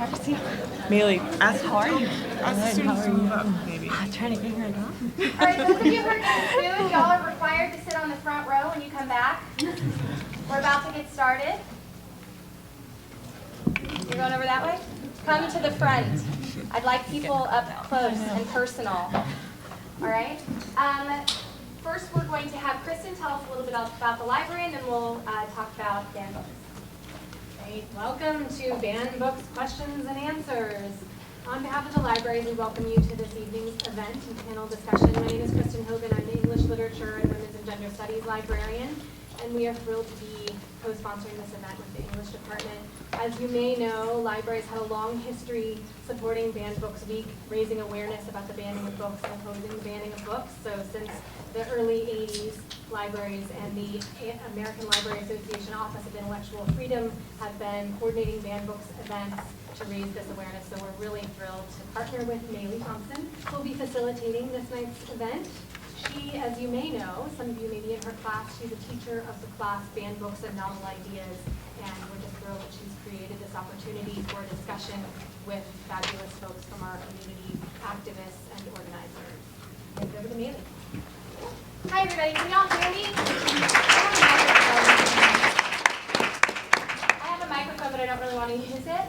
Maley, How are you? ask the students to move up, maybe. I'm trying to get her done. All right, those of you who are new food, y'all are required to sit on the front row when you come back. We're about to get started. You're going over that way? Come to the front. I'd like people up close and personal. All right? First, we're going to have Kristen tell us a little bit about the library, and then we'll talk about banned books. Great. Welcome to Banned Books Questions and Answers. On behalf of the library, we welcome you to this evening's event and panel discussion. My name is Kristen Hogan. I'm the English Literature and Women's and Gender Studies librarian, and we are thrilled to be co-sponsoring this event with the English department. As you may know, libraries had a long history supporting Banned Books Week, raising awareness about the banning of books and opposing the banning of books. So since the early 80s, libraries and the American Library Association Office of Intellectual Freedom have been coordinating Banned Books events to raise this awareness. So we're really thrilled to partner with Maley Thompson, who will be facilitating this night's event. She, as you may know, some of you may be in her class, she's a teacher of the class Banned Books and Novel Ideas, and we're just thrilled that she's created this opportunity for a discussion with fabulous folks from our community, activists and organizers. Hand it over to Maley. Hi, everybody. Can y'all hear me? I have a microphone, but I don't really want to use it.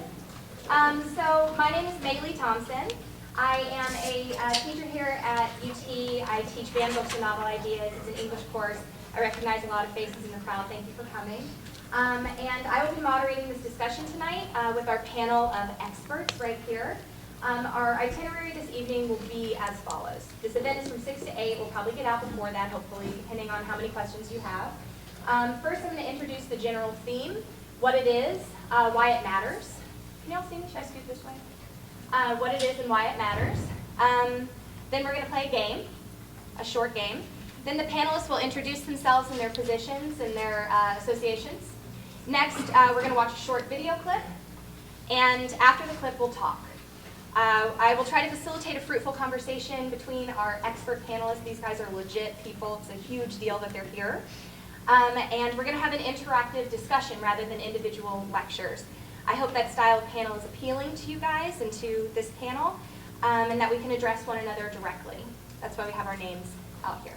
So my name is Maley Thompson. I am a teacher here at UT. I teach Banned Books and Novel Ideas. It's an English course. I recognize a lot of faces in the crowd. Thank you for coming. And I will be moderating this discussion tonight with our panel of experts right here. Our itinerary this evening will be as follows. This event is from 6 to 8. We'll probably get out before that, hopefully, depending on how many questions you have. First, I'm going to introduce the general theme, what it is, why it matters. Can y'all see me? Should I scoot this way? What it is and why it matters. Then we're going to play a game, a short game. Then the panelists will introduce themselves and their positions and their associations. Next, we're going to watch a short video clip. And after the clip, we'll talk. I will try to facilitate a fruitful conversation between our expert panelists. These guys are legit people. It's a huge deal that they're here. And we're going to have an interactive discussion rather than individual lectures. I hope that style of panel is appealing to you guys and to this panel, and that we can address one another directly. That's why we have our names out here.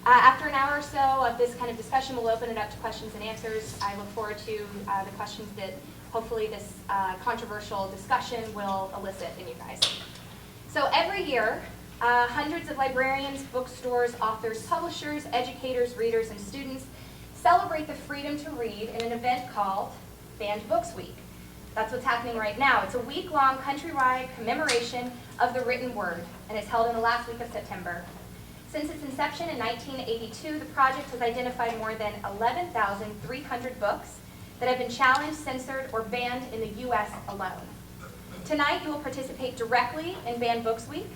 After an hour or so of this kind of discussion, we'll open it up to questions and answers. I look forward to the questions that hopefully this controversial discussion will elicit in you guys. So every year, hundreds of librarians, bookstores, authors, publishers, educators, readers, and students celebrate the freedom to read in an event called Banned Books Week. That's what's happening right now. It's a week-long countrywide commemoration of the written word, and it's held in the last week of September. Since its inception in 1982, the project has identified more than 11,300 books that have been challenged, censored, or banned in the U.S. alone. Tonight, you will participate directly in Banned Books Week.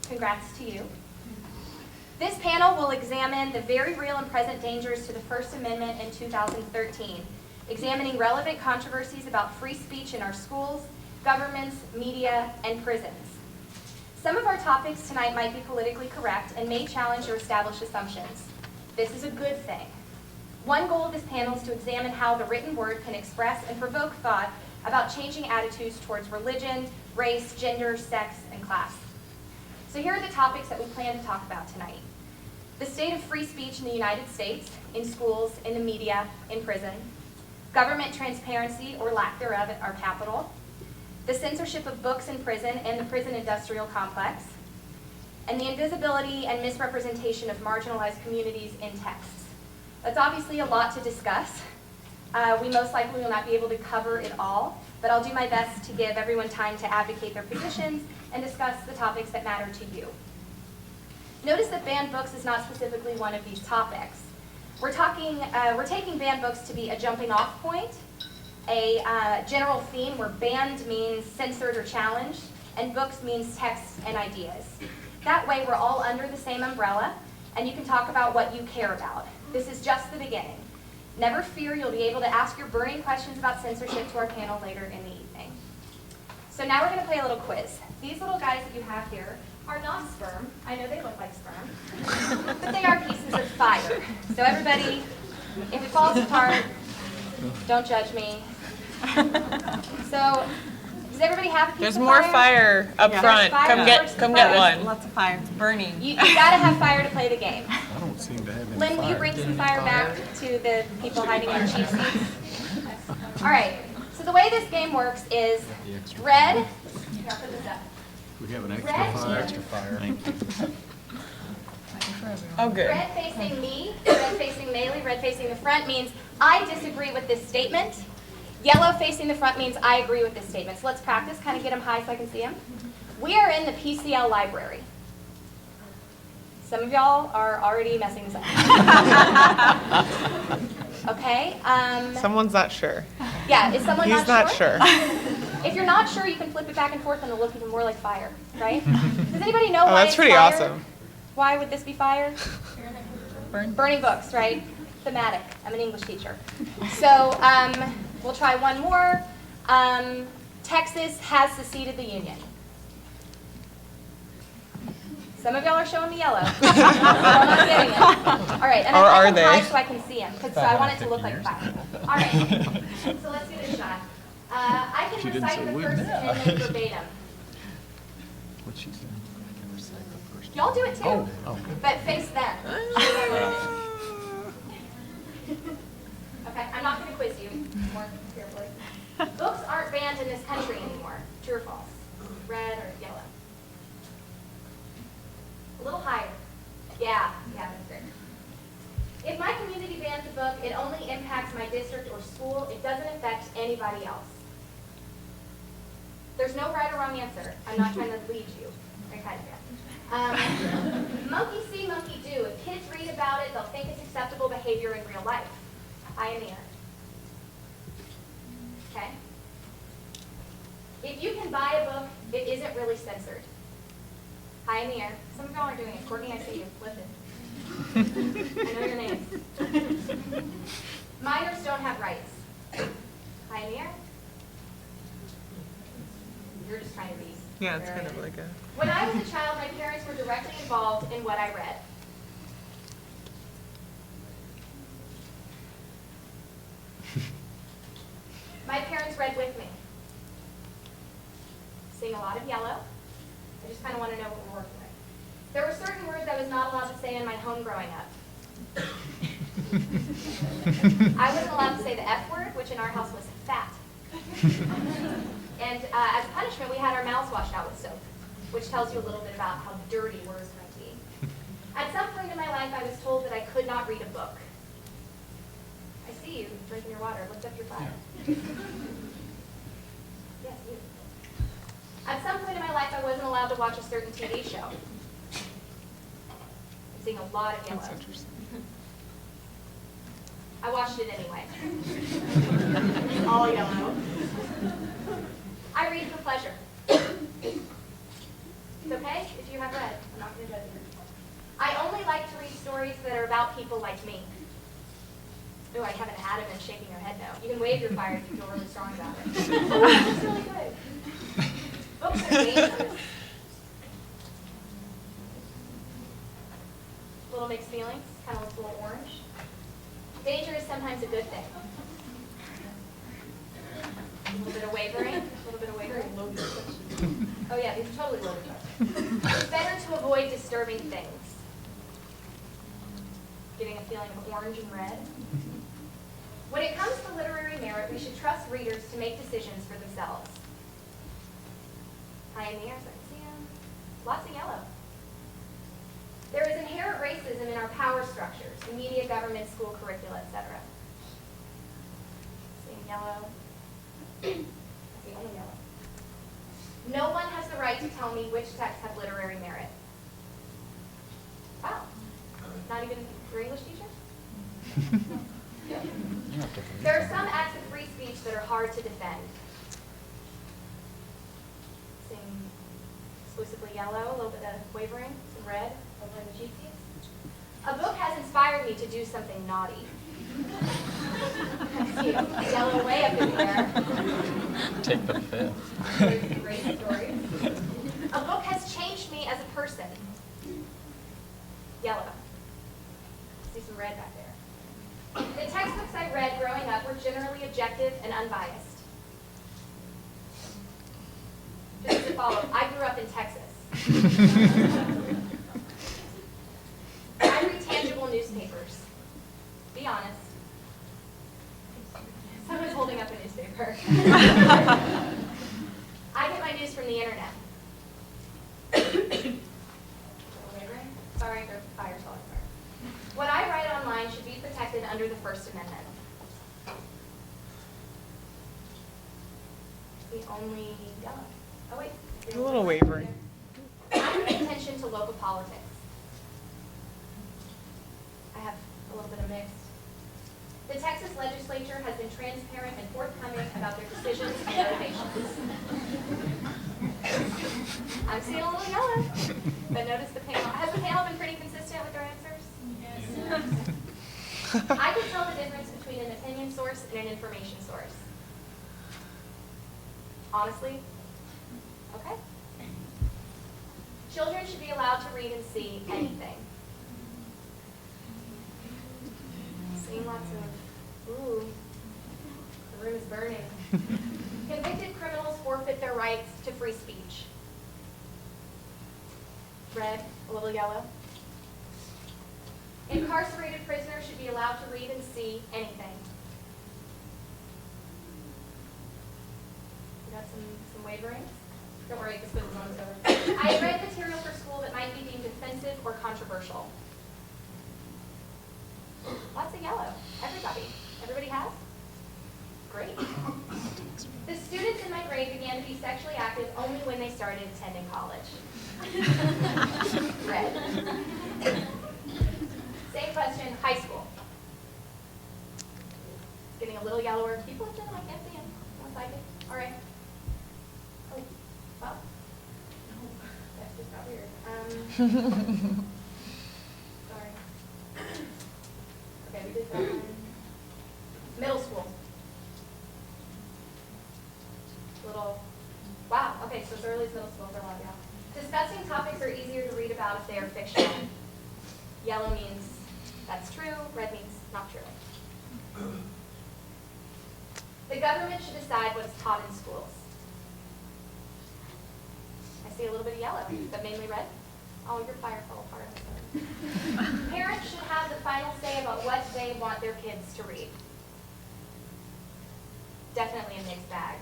Congrats to you. This panel will examine the very real and present dangers to the First Amendment in 2013, examining relevant controversies about free speech in our schools, governments, media, and prisons. Some of our topics tonight might be politically correct and may challenge or establish assumptions. This is a good thing. One goal of this panel is to examine how the written word can express and provoke thought about changing attitudes towards religion, race, gender, sex, and class. So here are the topics that we plan to talk about tonight. The state of free speech in the United States, in schools, in the media, in prison. Government transparency or lack thereof at our Capitol, the censorship of books in prison and the prison industrial complex, and the invisibility and misrepresentation of marginalized communities in texts. That's obviously a lot to discuss. We most likely will not be able to cover it all, but I'll do my best to give everyone time to advocate their positions and discuss the topics that matter to you. Notice that banned books is not specifically one of these topics. We're taking banned books to be a jumping off point, a general theme where banned means censored or challenged, and books means texts and ideas. That way we're all under the same umbrella, and you can talk about what you care about. This is just the beginning. Never fear, you'll be able to ask your burning questions about censorship to our panel later in the evening. So now we're going to play a little quiz. These little guys that you have here are not sperm. I know they look like sperm, but they are pieces of fire. So everybody, if it falls apart, don't judge me. So Does everybody have a piece There's of more fire up Yeah. front. There's fire Come towards get, the come get front. one. Lots of fire. It's burning. You gotta have fire to play the game. I don't seem to have any Lynn, will you fire. bring some fire back to the people hiding in the cheap seats? All right, so the way this game works is red, here, I'll put this up. We have an extra Red. fire. Extra fire. Thank you. Oh, good. Red facing me, red facing Maley, red facing the front means I disagree with this statement. Yellow facing the front means I agree with this statement. So let's practice, kind of get them high so I can see them. We are in the PCL library. Some of y'all are already messing this up. Okay. Someone's not sure. Yeah, is someone He's not sure. If you're not sure, you can flip it back and forth and it'll look even more like fire, right? Does anybody know Oh, why that's it's pretty fire? awesome. Why would this be fire? Burning books, right? Thematic. I'm an English teacher. So we'll try one more. Texas has seceded the Union. Some of y'all are showing me yellow. So I'm not getting it. All right, and Or I are want them high they? so I can see them, because I want it to look like fire. All right, so let's give it a shot. I She can didn't recite say the we. first amendment verbatim. What'd she say? I can recite the first. Y'all do it too, Oh, oh. but face them. Okay, I'm not going to quiz you more carefully. Books aren't banned in this country anymore. True or false? Red or yellow? A little higher. Yeah, that's great. If my community bans a book, it only impacts my district or school. It doesn't affect anybody else. There's no right or wrong answer. I'm not trying to lead you. I kind of am. Monkey see, monkey do. If kids read about it, they'll think it's acceptable behavior in real life. Pioneer. Okay? If you can buy a book, it isn't really censored. Pioneer. Some of y'all are doing it. Courtney, I see you. Listen. I know your names. Minors don't have rights. Pioneer. You're just trying to be. Yeah, it's kind of like a. When I was a child, my parents were directly involved in what I read. My parents read with me. Seeing a lot of yellow. I just kind of want to know what we're working with. There were certain words I was not allowed to say in my home growing up. I wasn't allowed to say the F word, which in our house was fat. And as a punishment, we had our mouths washed out with soap, which tells you a little bit about how dirty words might be. At some point in my life, I was told that I could not read a book. I see you drinking your water. Lift up your fire. Yes, you. At some point in my life, I wasn't allowed to watch a certain TV show. I'm seeing a lot of yellow. That's interesting. I watched it anyway. All yellow. I read for pleasure. It's okay if you have read. I'm not going to judge you. I only like to read stories that are about people like me. Oh, I have an Adam and shaking your head now. You can wave your fire if you feel really strong about it. It's really good. Books are dangerous. Little mixed feelings, kind of looks a little orange. Danger is sometimes a good thing. A little bit of wavering, a little bit of wavering. Oh yeah, these are totally loaded questions. It's better to avoid disturbing things. Getting a feeling of orange and red. When it comes to literary merit, we should trust readers to make decisions for themselves. Pioneers, I can see them. Lots of yellow. There is inherent racism in our power structures, the media, government, school curricula, etc. Seeing yellow. I see only yellow. No one has the right to tell me which texts have literary merit. Wow. Not even your English teacher? There are some acts of free speech that are hard to defend. Seeing exclusively yellow, a little bit of wavering, some red, a little bit of cheatsies. A book has inspired me to do something naughty. I see a yellow way up in there. Take the fifth. Great stories. A book has changed me as a person. Yellow. See some red back there. The textbooks I read growing up were generally objective and unbiased. I read tangible newspapers. Be honest. Someone's holding up a newspaper. I get my news from the internet. Sorry for fire talk. What I write online should be protected under the First Amendment. The only yellow. Oh wait. A little wavering. I pay attention to local politics. I have a little bit of mixed. The Texas legislature has been transparent and forthcoming about their decisions and motivations. I'm seeing a little yellow, but notice the panel. Has the panel been pretty consistent with their answers? Yes. I can tell the difference between an opinion source and an information source. Honestly? Okay. Children should be allowed to read and see anything. Seeing lots of, ooh, the room is burning. Convicted criminals forfeit their rights to free speech. Red, a little yellow. Incarcerated prisoners should be allowed to read and see anything. We got some waverings. Don't worry, this quiz is almost over. I read material for school that might be deemed offensive or controversial. Lots of yellow. Everybody has? Great. The students in my grade began to be sexually active only when they started attending college. Red. Same question, high school. Getting a little yellower. Keep looking, I can't see him. One second. All right. Oh, well. That just got weird. Sorry. Okay, we did that one. Middle school. Little, wow, okay, so it's early as middle school for a lot of y'all. Discussing topics are easier to read about if they are fictional. Yellow means that's true, red means not true. The government should decide what is taught in schools. I see a little bit of yellow, but mainly red. Oh, your fire fell apart. Parents should have the final say about what they want their kids to read. Definitely a mixed bag.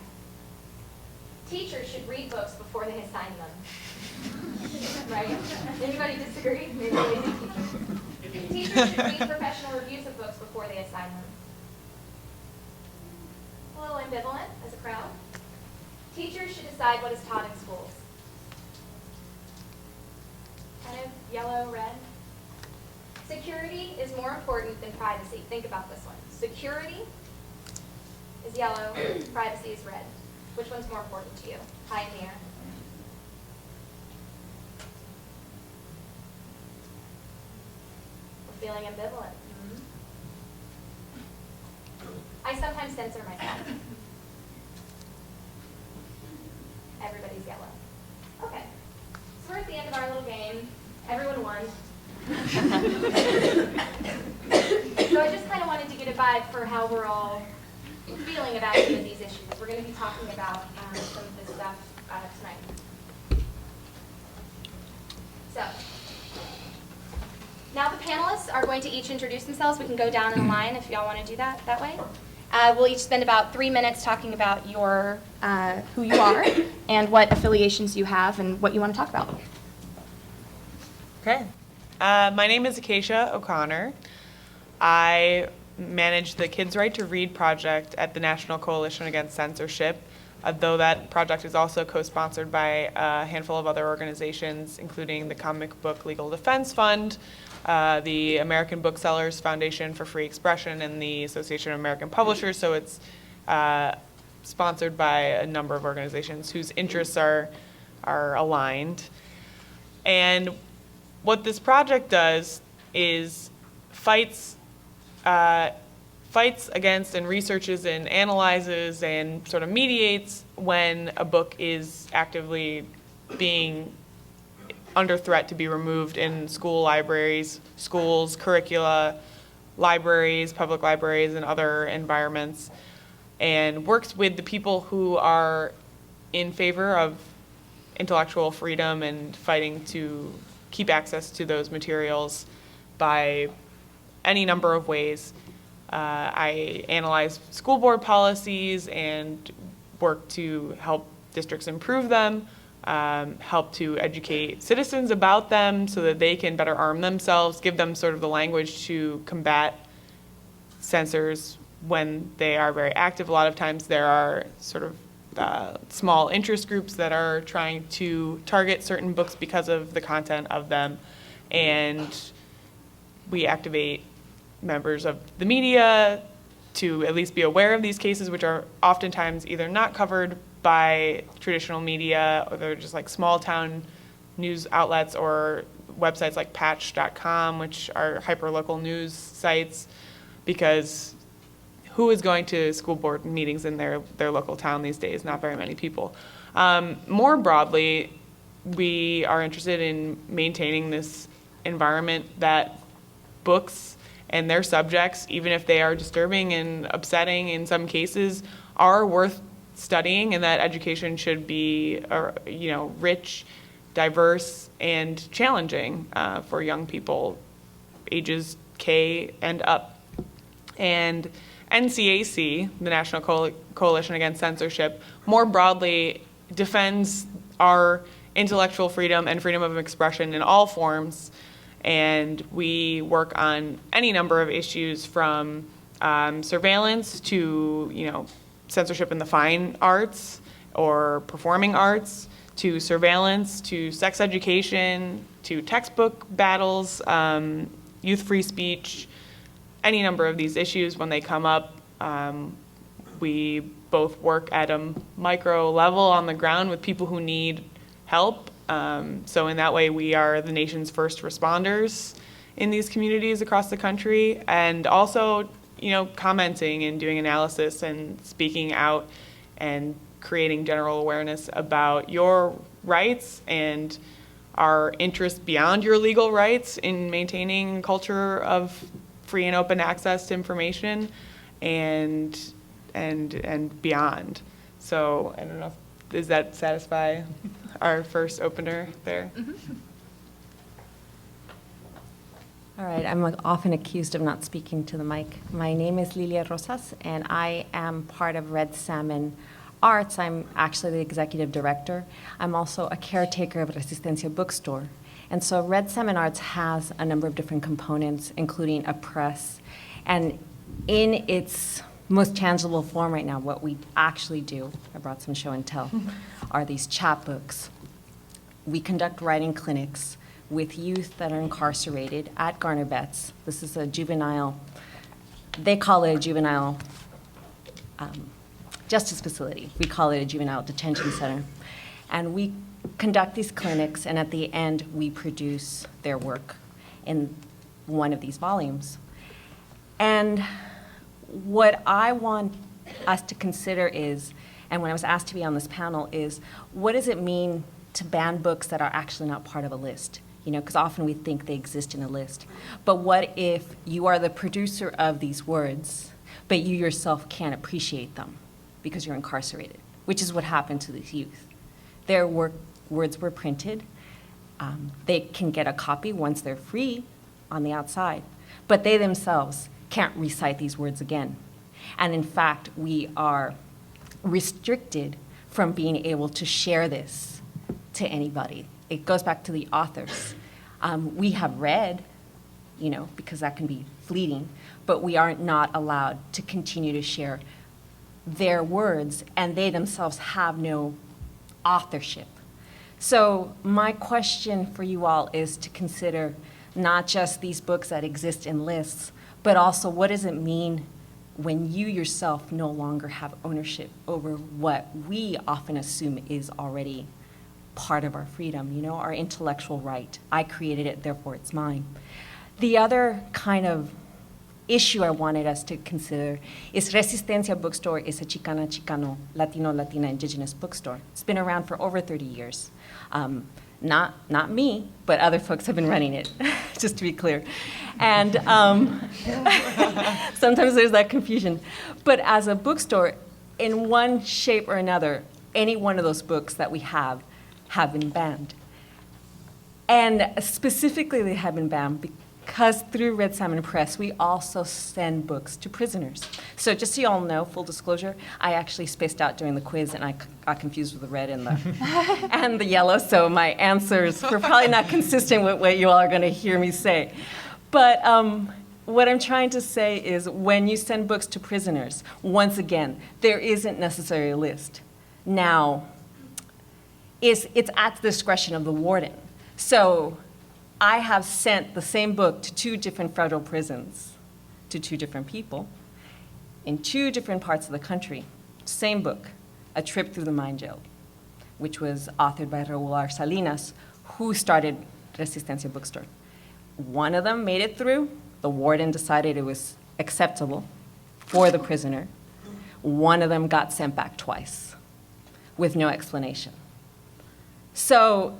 Teachers should read books before they assign them. Right? Anybody disagree? Maybe lazy teachers. Teachers should read professional reviews of books before they assign them. A little ambivalent as a crowd. Teachers should decide what is taught in schools. Kind of yellow, red. Security is more important than privacy. Think about this one. Security is yellow, privacy is red. Which one's more important to you? High in the air. We're feeling ambivalent. I sometimes censor myself. Everybody's yellow. Okay. So we're at the end of our little game. Everyone won. So I just kind of wanted to get a vibe for how we're all feeling about some of these issues. We're going to be talking about some of this stuff tonight. So, now the panelists are going to each introduce themselves. We can go down in a line if y'all want to do that way. We'll each spend about 3 minutes talking about your who you are and what affiliations you have and what you want to talk about. Okay. My name is Acacia O'Connor. I manage the Kids' Right to Read project at the National Coalition Against Censorship, though that project is also co-sponsored by a handful of other organizations, including the Comic Book Legal Defense Fund, the American Booksellers Foundation for Free Expression, and the Association of American Publishers. So it's sponsored by a number of organizations whose interests are aligned. And what this project does is fights against and researches and analyzes and sort of mediates when a book is actively being under threat to be removed in school libraries, schools, curricula, libraries, public libraries, and other environments, and works with the people who are in favor of intellectual freedom and fighting to keep access to those materials by any number of ways. I analyze school board policies and work to help districts improve them, help to educate citizens about them so that they can better arm themselves, give them sort of the language to combat censors when they are very active. A lot of times there are sort of small interest groups that are trying to target certain books because of the content of them, and we activate members of the media to at least be aware of these cases, which are oftentimes either not covered by traditional media, or they're just like small town news outlets or websites like patch.com, which are hyperlocal news sites, because who is going to school board meetings in their local town these days? Not very many people. More broadly, we are interested in maintaining this environment that books and their subjects, even if they are disturbing and upsetting in some cases, are worth studying, and that education should be, rich, diverse, and challenging for young people, ages K and up. And NCAC, the National Coalition Against Censorship, more broadly defends our intellectual freedom and freedom of expression in all forms. And we work on any number of issues, from surveillance to, censorship in the fine arts or performing arts, to surveillance, to sex education, to textbook battles, youth free speech, any number of these issues. When they come up, we both work at a micro level on the ground with people who need help. So in that way, we are the nation's first responders in these communities across the country, and also, commenting and doing analysis and speaking out and creating general awareness about your rights and our interest beyond your legal rights in maintaining a culture of free and open access to information and beyond. So I don't know, does that satisfy our first opener there? Mm-hmm. All right, I'm often accused of not speaking to the mic. My name is Lilia Rosas, and I am part of Red Salmon Arts. I'm actually the executive director. I'm also a caretaker of Resistencia Bookstore. And so Red Salmon Arts has a number of different components, including a press. And in its most tangible form right now, what we actually do, I brought some show and tell, are these chapbooks. We conduct writing clinics with youth that are incarcerated at Garner Betts. This is a juvenile, they call it a juvenile justice facility. We call it a juvenile detention center. And we conduct these clinics, and at the end, we produce their work in one of these volumes. And what I want us to consider is, and when I was asked to be on this panel, is what does it mean to ban books that are actually not part of a list? Because often we think they exist in a list. But what if you are the producer of these words, but you yourself can't appreciate them because you're incarcerated, which is what happened to these youth. Their words were printed. They can get a copy once they're free on the outside, but they themselves can't recite these words again. And in fact, we are restricted from being able to share this to anybody. It goes back to the authors. We have read, because that can be fleeting, but we are not allowed to continue to share their words, and they themselves have no authorship. So my question for you all is to consider not just these books that exist in lists, but also what does it mean when you yourself no longer have ownership over what we often assume is already part of our freedom, our intellectual right. I created it, therefore it's mine. The other kind of issue I wanted us to consider is Resistencia Bookstore is a Chicana, Chicano, Latino, Latina, indigenous bookstore. It's been around for over 30 years. Not me, but other folks have been running it, just to be clear. And sometimes there's that confusion. But as a bookstore, in one shape or another, any one of those books that we have have been banned. And specifically, they have been banned because through Red Salmon Press, we also send books to prisoners. So just so you all know, full disclosure, I actually spaced out during the quiz, and I got confused with the red and the, and the yellow, so my answers were probably not consistent with what you all are going to hear me say. But what I'm trying to say is when you send books to prisoners, once again, there isn't necessarily a list. Now, it's at the discretion of the warden. So I have sent the same book to 2 different federal prisons, to 2 different people, in 2 different parts of the country. Same book, A Trip Through the Mine Jail, which was authored by Raul Salinas, who started Resistencia Bookstore. One of them made it through. The warden decided it was acceptable for the prisoner. One of them got sent back twice with no explanation. So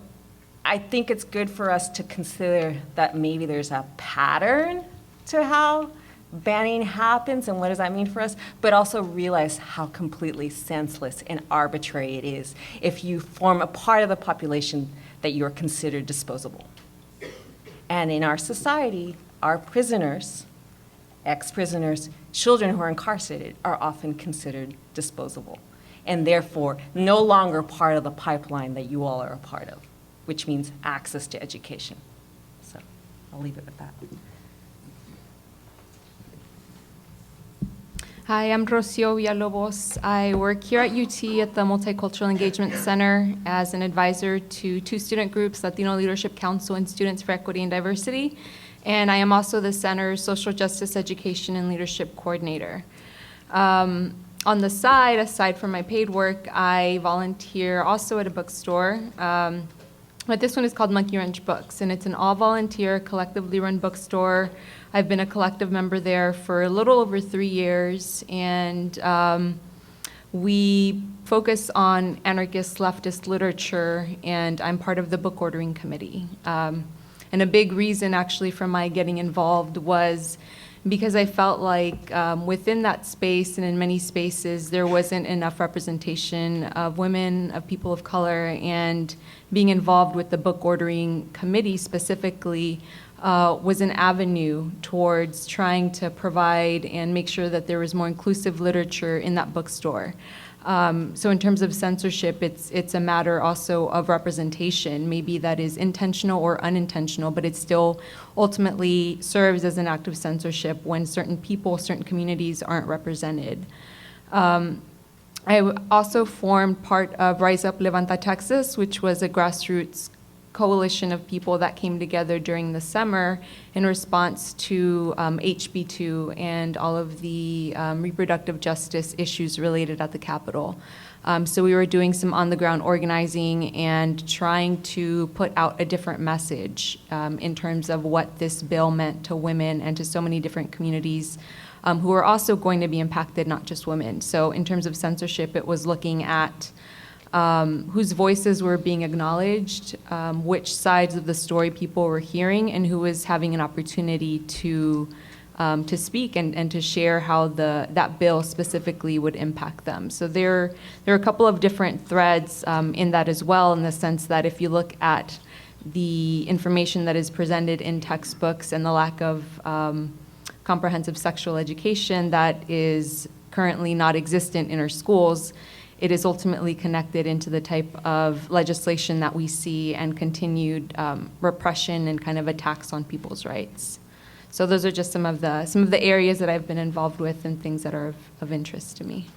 I think it's good for us to consider that maybe there's a pattern to how banning happens and what does that mean for us, but also realize how completely senseless and arbitrary it is if you form a part of the population that you're considered disposable. And in our society, our prisoners, ex-prisoners, children who are incarcerated are often considered disposable and therefore no longer part of the pipeline that you all are a part of, which means access to education. So I'll leave it with that. Hi, I'm Rocío Villalobos. I work here at UT at the Multicultural Engagement Center as an advisor to 2 student groups, Latino Leadership Council and Students for Equity and Diversity. And I am also the center's Social Justice Education and Leadership Coordinator. On the side, aside from my paid work, I volunteer also at a bookstore. But this one is called MonkeyWrench Books, and it's an all-volunteer, collectively run bookstore. I've been a collective member there for a little over 3 years, and we focus on anarchist leftist literature, and I'm part of the book ordering committee. And a big reason, actually, for my getting involved was because I felt like within that space and in many spaces, there wasn't enough representation of women, of people of color, and being involved with the book ordering committee specifically was an avenue towards trying to provide and make sure that there was more inclusive literature in that bookstore. So in terms of censorship, it's a matter also of representation. Maybe that is intentional or unintentional, but it still ultimately serves as an act of censorship when certain people, certain communities aren't represented. I also formed part of Rise Up Levanta, Texas, which was a grassroots coalition of people that came together during the summer in response to HB2 and all of the reproductive justice issues related at the Capitol. So we were doing some on-the-ground organizing and trying to put out a different message in terms of what this bill meant to women and to so many different communities who are also going to be impacted, not just women. So in terms of censorship, it was looking at whose voices were being acknowledged, which sides of the story people were hearing, and who was having an opportunity to speak and to share how that bill specifically would impact them. So there are a couple of different threads in that as well, in the sense that if you look at the information that is presented in textbooks and the lack of comprehensive sexual education that is currently not existent in our schools, it is ultimately connected into the type of legislation that we see and continued repression and kind of attacks on people's rights. So those are just some of the areas that I've been involved with and things that are of interest to me.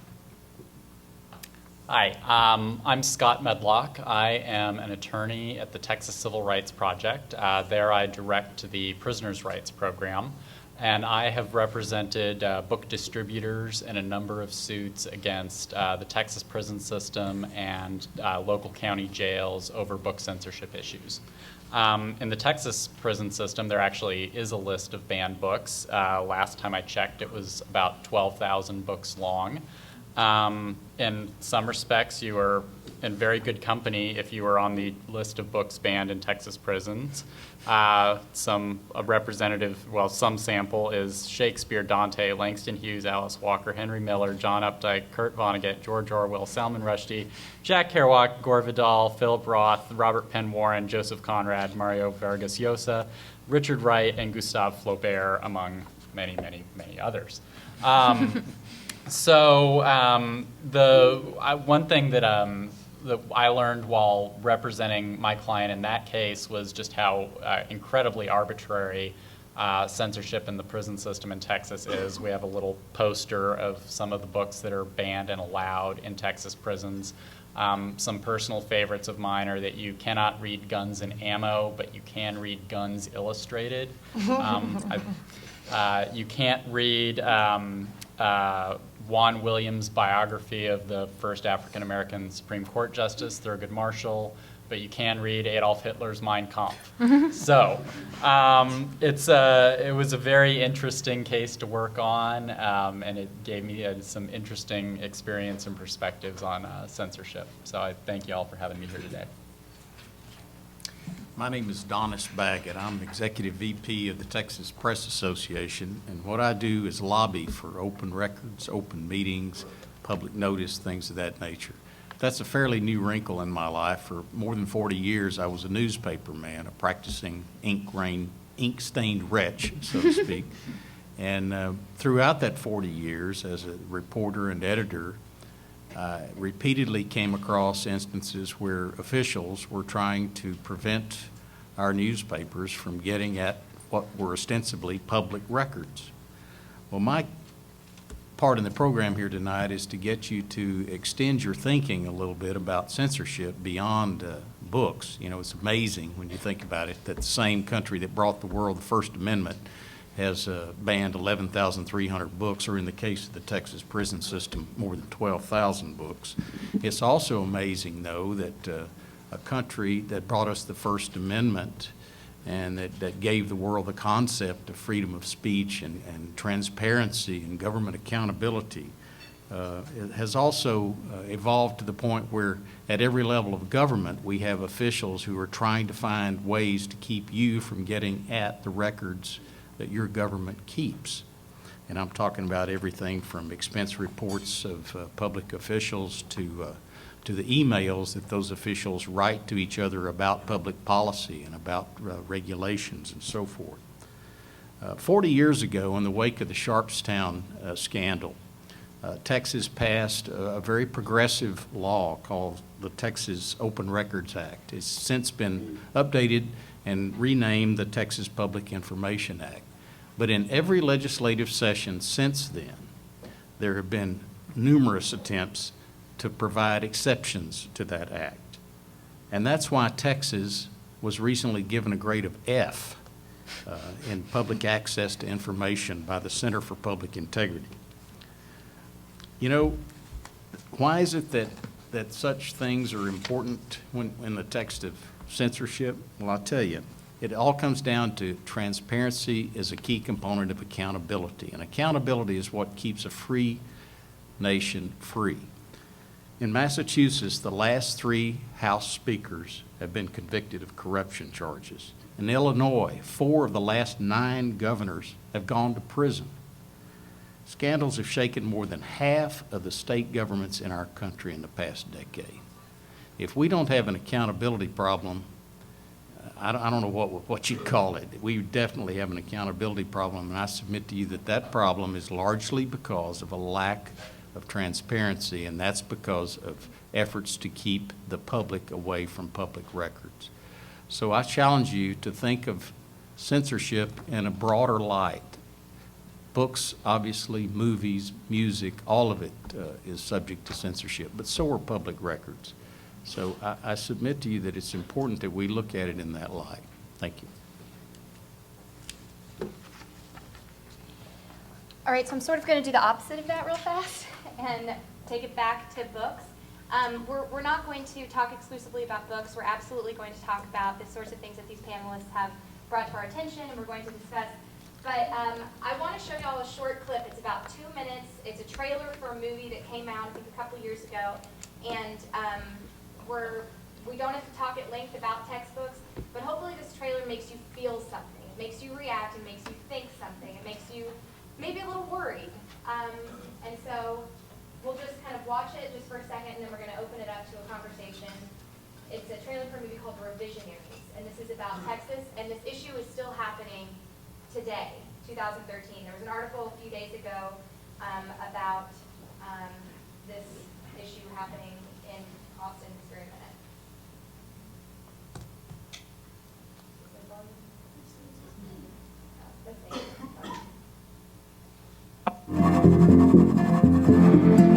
Hi, I'm Scott Medlock. I am an attorney at the Texas Civil Rights Project. There I direct the Prisoners' Rights Program. And I have represented book distributors in a number of suits against the Texas prison system and local county jails over book censorship issues. In the Texas prison system, there actually is a list of banned books. Last time I checked, it was about 12,000 books long. In some respects, you are in very good company if you were on the list of books banned in Texas prisons. Some sample is Shakespeare, Dante, Langston Hughes, Alice Walker, Henry Miller, John Updike, Kurt Vonnegut, George Orwell, Salman Rushdie, Jack Kerouac, Gore Vidal, Philip Roth, Robert Penn Warren, Joseph Conrad, Mario Vargas Llosa, Richard Wright, and Gustave Flaubert, among many, many, many others. One thing that I learned while representing my client in that case was just how incredibly arbitrary censorship in the prison system in Texas is. We have a little poster of some of the books that are banned and allowed in Texas prisons. Some personal favorites of mine are that you cannot read Guns and Ammo, but you can read Guns Illustrated. You can't read Juan Williams' biography of the first African-American Supreme Court Justice, Thurgood Marshall, but you can read Adolf Hitler's Mein Kampf. So it was a very interesting case to work on, and it gave me some interesting experience and perspectives on censorship. So I thank you all for having me here today. My name is Donnis Baggett. I'm Executive VP of the Texas Press Association, and what I do is lobby for open records, open meetings, public notice, things of that nature. That's a fairly new wrinkle in my life. For more than 40 years, I was a newspaper man, a practicing ink-stained wretch, so to speak. And throughout that 40 years, as a reporter and editor, I repeatedly came across instances where officials were trying to prevent our newspapers from getting at what were ostensibly public records. Well, my part in the program here tonight is to get you to extend your thinking a little bit about censorship beyond books. You know, it's amazing when you think about it that the same country that brought the world the First Amendment has banned 11,300 books, or in the case of the Texas prison system, more than 12,000 books. It's also amazing, though, that a country that brought us the First Amendment and that gave the world the concept of freedom of speech and transparency and government accountability has also evolved to the point where at every level of government we have officials who are trying to find ways to keep you from getting at the records that your government keeps. And I'm talking about everything from expense reports of public officials to the emails that those officials write to each other about public policy and about regulations and so forth. 40 years ago, in the wake of the Sharpstown scandal, Texas passed a very progressive law called the Texas Open Records Act. It's since been updated and renamed the Texas Public Information Act. But in every legislative session since then, there have been numerous attempts to provide exceptions to that act. And that's why Texas was recently given a grade of F in public access to information by the Center for Public Integrity. You know, why is it that such things are important in the text of censorship? Well, I'll tell you. It all comes down to transparency is a key component of accountability, and accountability is what keeps a free nation free. In Massachusetts, the last 3 House speakers have been convicted of corruption charges. In Illinois, 4 of the last 9 governors have gone to prison. Scandals have shaken more than half of the state governments in our country in the past decade. If we don't have an accountability problem, I don't know what you'd call it. We definitely have an accountability problem, and I submit to you that that problem is largely because of a lack of transparency, and that's because of efforts to keep the public away from public records. So I challenge you to think of censorship in a broader light. Books, obviously, movies, music, all of it is subject to censorship, but so are public records. So I submit to you that it's important that we look at it in that light. Thank you. All right, so I'm sort of going to do the opposite of that real fast and take it back to books. We're not going to talk exclusively about books. We're absolutely going to talk about the sorts of things that these panelists have brought to our attention and we're going to discuss. But I want to show you all a short clip. It's about 2 minutes. It's a trailer for a movie that came out, I think, a couple years ago. And we don't have to talk at length about textbooks, but hopefully this trailer makes you feel something. It makes you react, it makes you think something, it makes you maybe a little worried. And so we'll just kind of watch it just for a second, and then we're going to open it up to a conversation. It's a trailer for a movie called Revisionaries, and this is about Texas, and this issue is still happening today, 2013. There was an article a few days ago about this issue happening in Austin this very minute.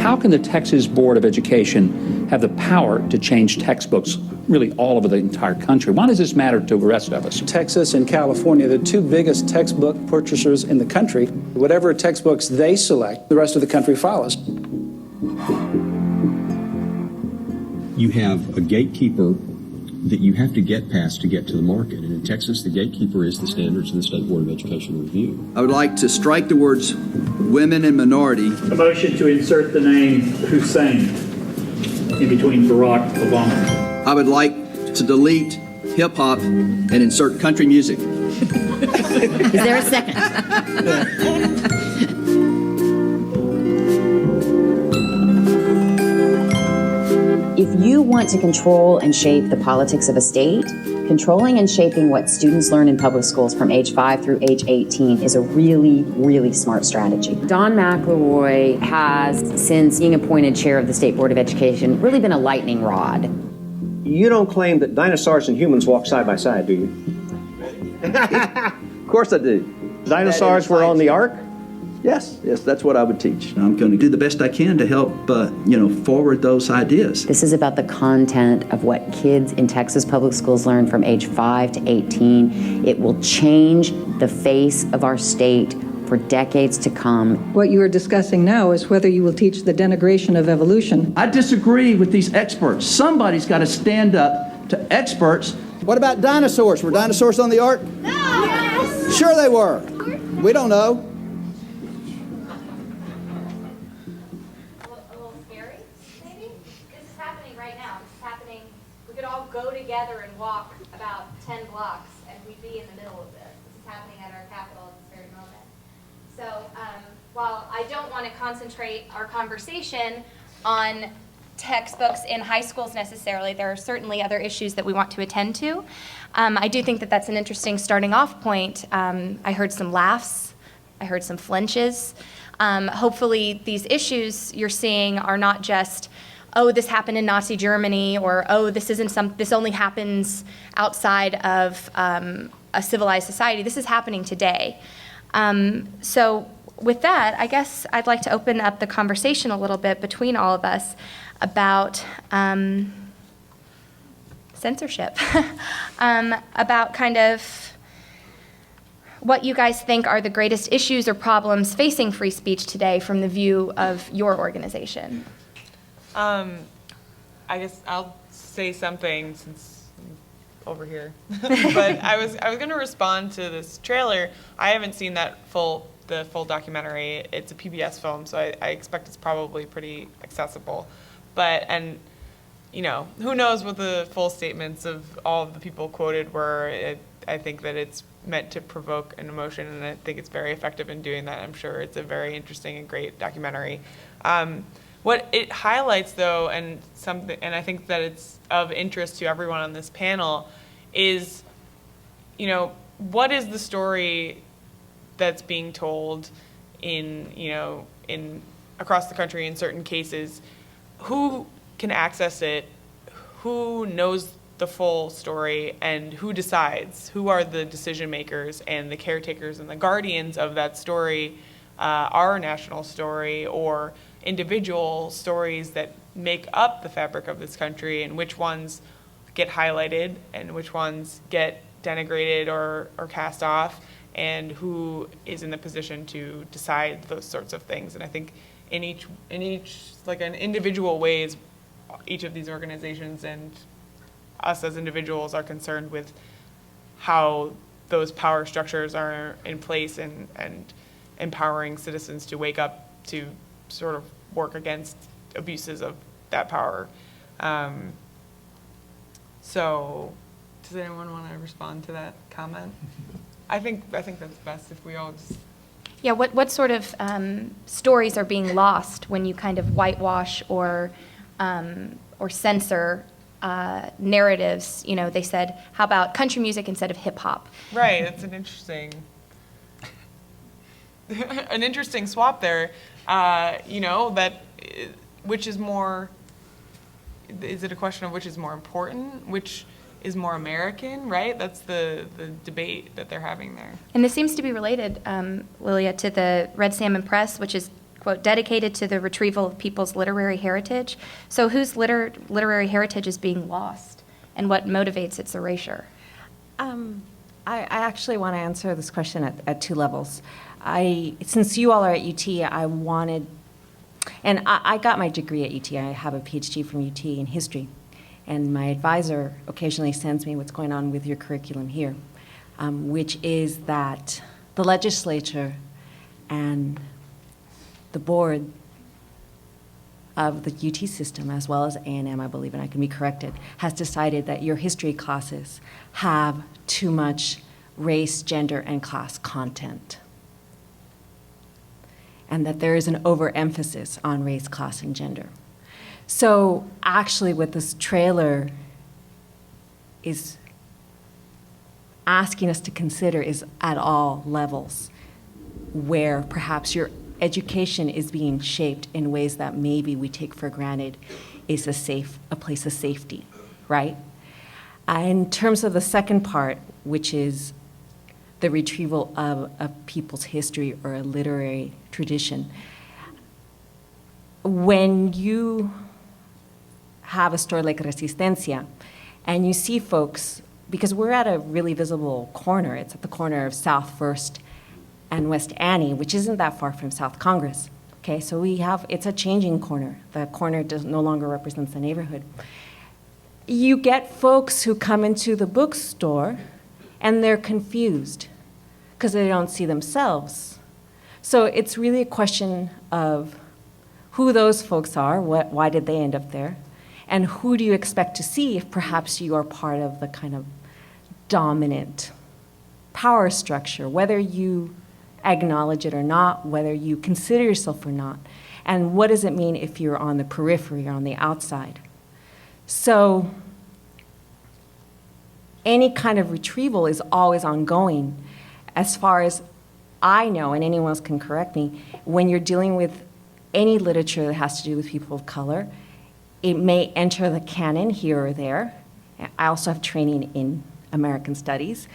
How can the Texas Board of Education have the power to change textbooks really all over the entire country? Why does this matter to the rest of us? Texas and California, the two biggest textbook purchasers in the country. Whatever textbooks they select, the rest of the country follows. You have a gatekeeper that you have to get past to get to the market. And in Texas, the gatekeeper is the standards of the State Board of Education review. I would like to strike the words women and minority. A motion to insert the name Hussein in between Barack Obama. I would like to delete hip hop and insert country music. Is there a second? If you want to control and shape the politics of a state, controlling and shaping what students learn in public schools from age 5 through age 18 is a really, really smart strategy. Don McElroy has, since being appointed chair of the State Board of Education, really been a lightning rod. You don't claim that dinosaurs and humans walk side by side, do you? Of course I do. Dinosaurs were on the ark? Yes, that's what I would teach. I'm going to do the best I can to help, forward those ideas. This is about the content of what kids in Texas public schools learn from age 5 to 18. It will change the face of our state for decades to come. What you are discussing now is whether you will teach the denigration of evolution. I disagree with these experts. Somebody's got to stand up to experts. What about dinosaurs? Were dinosaurs on the ark? No! Yes! Sure they were. We don't know. Go together and walk about 10 blocks and we'd be in the middle of this. This is happening at our Capitol at this very moment. So while I don't want to concentrate our conversation on textbooks in high schools necessarily, there are certainly other issues that we want to attend to. I do think that that's an interesting starting off point. I heard some laughs. I heard some flinches. Hopefully these issues you're seeing are not just, oh, this happened in Nazi Germany, or oh, this only happens outside of a civilized society. This is happening today. So with that, I guess I'd like to open up the conversation a little bit between all of us about censorship, about kind of what you guys think are the greatest issues or problems facing free speech today from the view of your organization. I guess I'll say something since I'm over here. But I was going to respond to this trailer. I haven't seen the full documentary. It's a PBS film, so I expect it's probably pretty accessible. And who knows what the full statements of all of the people quoted were. I think that it's meant to provoke an emotion, and I think it's very effective in doing that. I'm sure it's a very interesting and great documentary. What it highlights, though, and I think that it's of interest to everyone on this panel, is, what is the story that's being told in across the country in certain cases? Who can access it? Who knows the full story, and who decides? Who are the decision makers and the caretakers and the guardians of that story, our national story, or individual stories that make up the fabric of this country, and which ones get highlighted and which ones get denigrated or cast off, and who is in the position to decide those sorts of things. And I think in each like in individual ways, each of these organizations and us as individuals are concerned with how those power structures are in place and empowering citizens to wake up to sort of work against abuses of that power. So, does anyone want to respond to that comment? I think that's best if we all just. Yeah, what sort of stories are being lost when you kind of whitewash or censor narratives? You know, they said, how about country music instead of hip hop? Right, that's an interesting swap there. You know, that which is more, is it a question of which is more important? Which is more American, right? That's the debate that they're having there. And this seems to be related, Lilia, to the Red Salmon Press, which is, quote, dedicated to the retrieval of people's literary heritage. So whose literary heritage is being lost, and what motivates its erasure? I actually want to answer this question at two levels. Since you all are at UT, I wanted, and I got my degree at UT. I have a PhD from UT in history. And my advisor occasionally sends me what's going on with your curriculum here, which is that the legislature and the board of the UT system, as well as A&M, I believe, and I can be corrected, has decided that your history classes have too much race, gender, and class content, and that there is an overemphasis on race, class, and gender. So actually what this trailer is asking us to consider is at all levels where perhaps your education is being shaped in ways that maybe we take for granted is a place of safety, right? In terms of the second part, which is the retrieval of a people's history or a literary tradition, when you have a store like Resistencia, and you see folks, because we're at a really visible corner, it's at the corner of South First and West Annie, which isn't that far from South Congress, okay? So it's a changing corner. The corner no longer represents the neighborhood. You get folks who come into the bookstore and they're confused because they don't see themselves. So it's really a question of who those folks are, why did they end up there, and who do you expect to see if perhaps you are part of the kind of dominant power structure, whether you acknowledge it or not, whether you consider yourself or not, and what does it mean if you're on the periphery or on the outside. So any kind of retrieval is always ongoing. As far as I know, and anyone else can correct me, when you're dealing with any literature that has to do with people of color, it may enter the canon here or there. I also have training in American Studies.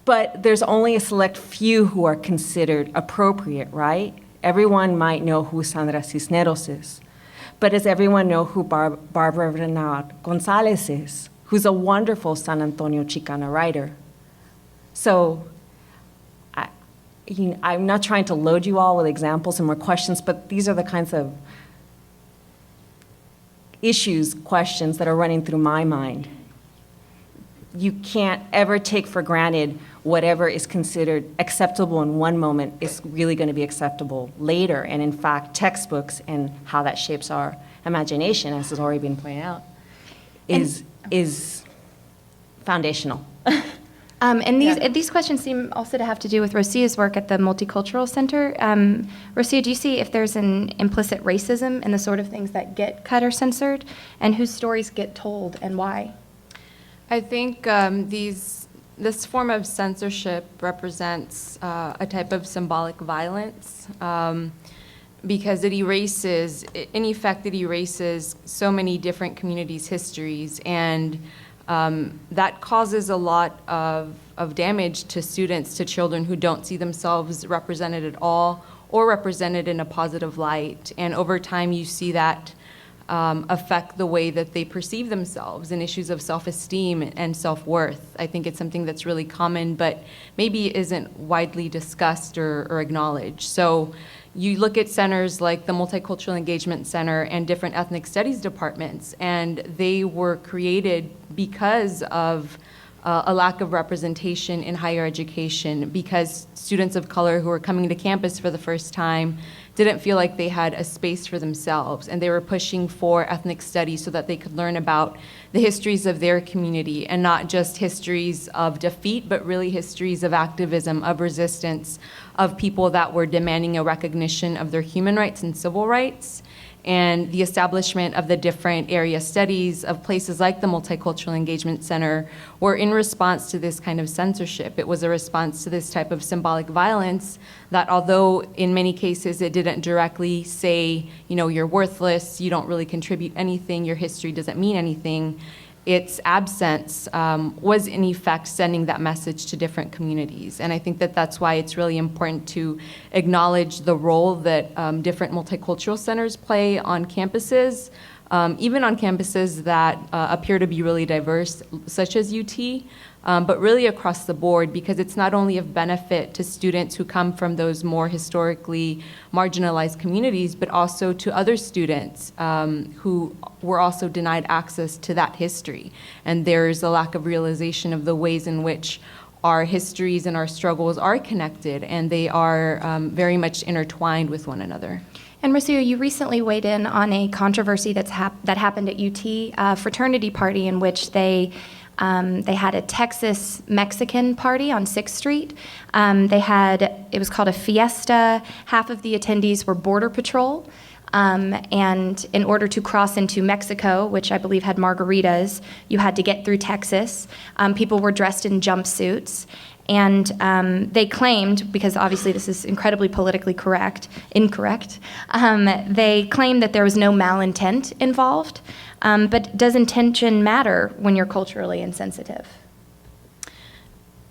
But there's only a select few who are considered appropriate, right? Everyone might know who Sandra Cisneros is. But does everyone know who Barbara Renard Gonzalez is, who's a wonderful San Antonio Chicana writer? So I'm not trying to load you all with examples and more questions, but these are the kinds of questions that are running through my mind. You can't ever take for granted whatever is considered acceptable in one moment is really going to be acceptable later. And in fact, textbooks and how that shapes our imagination, as has already been pointed out, is foundational. And these questions seem also to have to do with Rocío's work at the Multicultural Center. Rocío, do you see if there's an implicit racism in the sort of things that get cut or censored, and whose stories get told and why? I think this form of censorship represents a type of symbolic violence because it erases, in effect, it erases so many different communities' histories, and that causes a lot of damage to students, to children who don't see themselves represented at all or represented in a positive light. And over time, you see that affect the way that they perceive themselves in issues of self-esteem and self-worth. I think it's something that's really common, but maybe isn't widely discussed or acknowledged. So you look at centers like the Multicultural Engagement Center and different ethnic studies departments, and they were created because of a lack of representation in higher education, because students of color who are coming to campus for the first time didn't feel like they had a space for themselves, and they were pushing for ethnic studies so that they could learn about the histories of their community, and not just histories of defeat, but really histories of activism, of resistance, of people that were demanding a recognition of their human rights and civil rights. And the establishment of the different area studies of places like the Multicultural Engagement Center were in response to this kind of censorship. It was a response to this type of symbolic violence that, although in many cases it didn't directly say, you know, you're worthless, you don't really contribute anything, your history doesn't mean anything, its absence was in effect sending that message to different communities. And I think that that's why it's really important to acknowledge the role that different multicultural centers play on campuses, even on campuses that appear to be really diverse, such as UT, but really across the board, because it's not only of benefit to students who come from those more historically marginalized communities, but also to other students who were also denied access to that history. And there's a lack of realization of the ways in which our histories and our struggles are connected, and they are very much intertwined with one another. And Rocío, you recently weighed in on a controversy that happened at UT, a fraternity party in which they had a Texas Mexican party on 6th Street. It was called a fiesta. Half of the attendees were Border Patrol. And in order to cross into Mexico, which I believe had margaritas, you had to get through Texas. People were dressed in jumpsuits. And they claimed, because obviously this is incredibly politically incorrect, they claimed that there was no malintent involved. But does intention matter when you're culturally insensitive?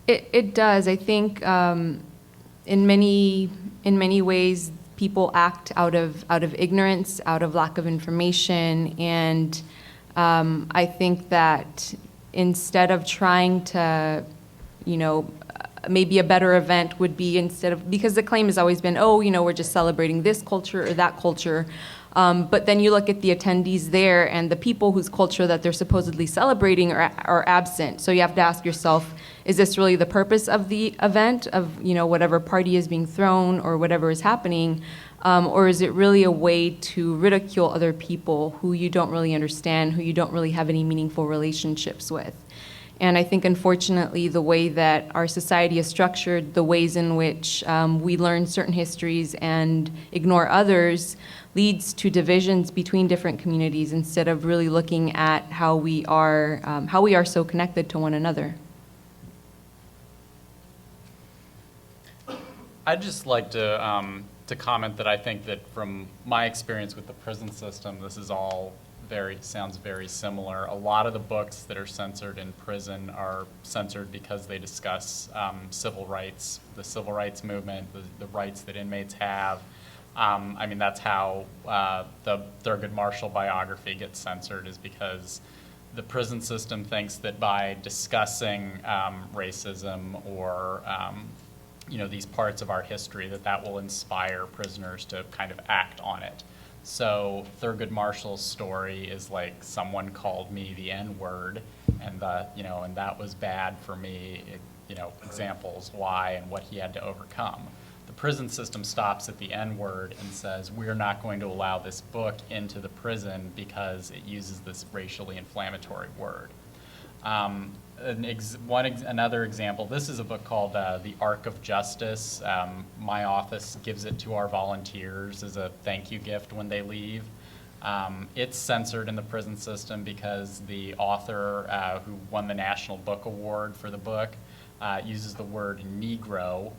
It does. I think in many ways people act out of ignorance, out of lack of information, and I think that instead of trying to, maybe a better event would be because the claim has always been, we're just celebrating this culture or that culture. But then you look at the attendees there, and the people whose culture that they're supposedly celebrating are absent. So you have to ask yourself, is this really the purpose of the event, of whatever party is being thrown or whatever is happening? Or is it really a way to ridicule other people who you don't really understand, who you don't really have any meaningful relationships with? And I think, unfortunately, the way that our society is structured, the ways in which we learn certain histories and ignore others, leads to divisions between different communities instead of really looking at how we are so connected to one another. I'd just like to comment that I think that from my experience with the prison system, this is all sounds very similar. A lot of the books that are censored in prison are censored because they discuss civil rights, the civil rights movement, the rights that inmates have. That's how the Thurgood Marshall biography gets censored, is because the prison system thinks that by discussing racism or these parts of our history, that will inspire prisoners to kind of act on it. So Thurgood Marshall's story is like, someone called me the N-word, and and that was bad for me. Examples why and what he had to overcome. The prison system stops at the N-word and says, we're not going to allow this book into the prison because it uses this racially inflammatory word. Another example, this is a book called The Arc of Justice. My office gives it to our volunteers as a thank you gift when they leave. It's censored in the prison system because the author who won the National Book Award for the book uses the word Negro.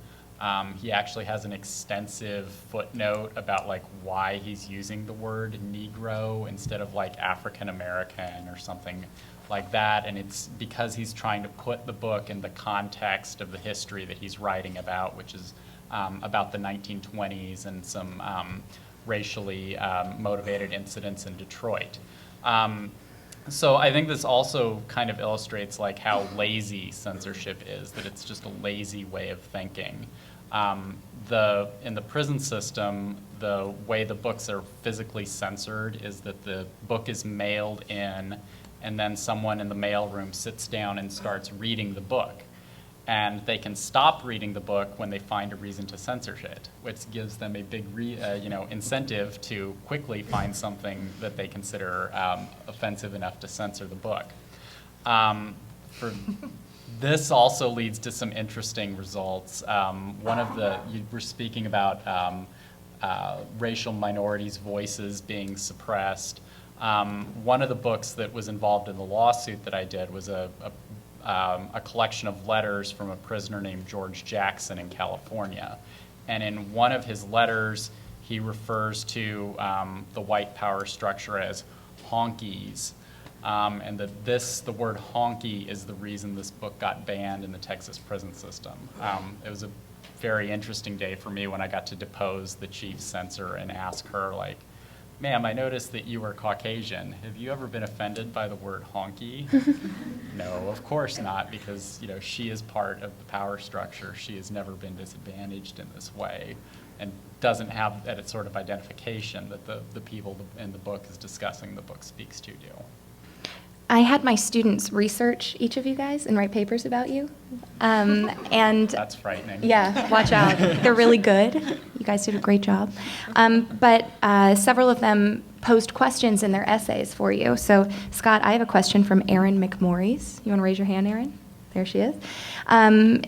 He actually has an extensive footnote about why he's using the word Negro instead of African American or something like that, and it's because he's trying to put the book in the context of the history that he's writing about, which is about the 1920s and some racially motivated incidents in Detroit. So I think this also kind of illustrates how lazy censorship is, that it's just a lazy way of thinking. In the prison system, the way the books are physically censored is that the book is mailed in, and then someone in the mailroom sits down and starts reading the book. and they can stop reading the book when they find a reason to censor it, which gives them a big incentive to quickly find something that they consider offensive enough to censor the book. This also leads to some interesting results. You were speaking about racial minorities' voices being suppressed. One of the books that was involved in the lawsuit that I did was a collection of letters from a prisoner named George Jackson in California. And in one of his letters, he refers to the white power structure as honkies. And the word honky is the reason this book got banned in the Texas prison system. It was a very interesting day for me when I got to depose the chief censor and ask her, like, ma'am, I noticed that you were Caucasian. Have you ever been offended by the word honky? No, of course not, because she is part of the power structure. She has never been disadvantaged in this way and doesn't have that sort of identification that the people in the book is discussing the book speaks to do. I had my students research each of you guys and write papers about you. And that's frightening. Yeah, watch out. They're really good. You guys did a great job. But several of them posed questions in their essays for you. So, Scott, I have a question from Erin McMorris. You want to raise your hand, Erin? There she is.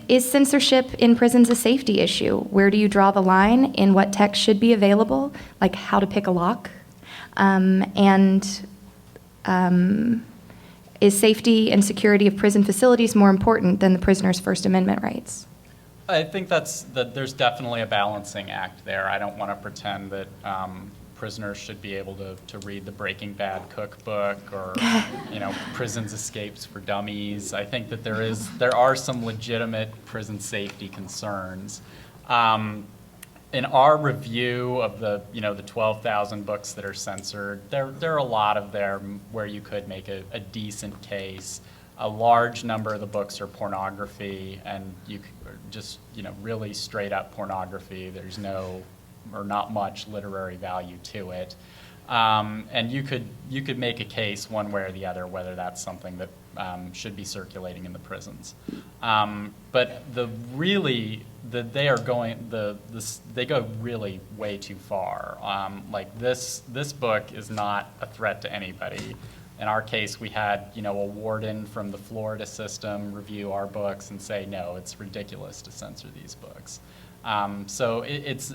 Is censorship in prisons a safety issue? Where do you draw the line in what text should be available, like how to pick a lock? Is safety and security of prison facilities more important than the prisoner's First Amendment rights? I think that there's definitely a balancing act there. I don't want to pretend that prisoners should be able to read the Breaking Bad cookbook or Prison's Escapes for Dummies. I think that there are some legitimate prison safety concerns. In our review of the 12,000 books that are censored, there are a lot of them where you could make a decent case. A large number of the books are pornography, and just really straight up pornography. There's not much literary value to it, and you could make a case one way or the other whether that's something that should be circulating in the prisons. But they go really way too far. Like this book is not a threat to anybody. In our case, we had a warden from the Florida system review our books and say, no, it's ridiculous to censor these books. So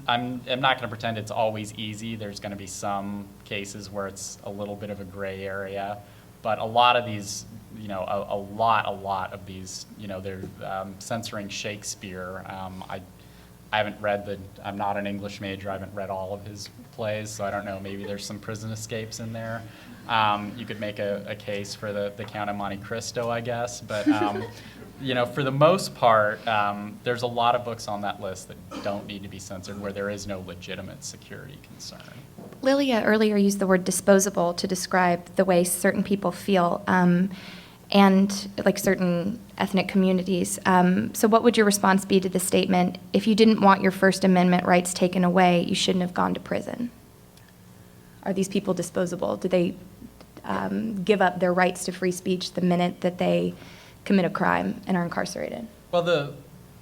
I'm not going to pretend it's always easy. There's going to be some cases where it's a little bit of a gray area, but a lot of these, a lot of these, they're censoring Shakespeare. I haven't read I'm not an English major. I haven't read all of his plays, so I don't know. Maybe there's some prison escapes in there. You could make a case for the Count of Monte Cristo, I guess. But, for the most part, there's a lot of books on that list that don't need to be censored where there is no legitimate security concern. Lilia earlier used the word disposable to describe the way certain people feel, and like certain ethnic communities. So what would your response be to the statement, if you didn't want your First Amendment rights taken away, you shouldn't have gone to prison? Are these people disposable? Do they give up their rights to free speech the minute that they commit a crime and are incarcerated? Well,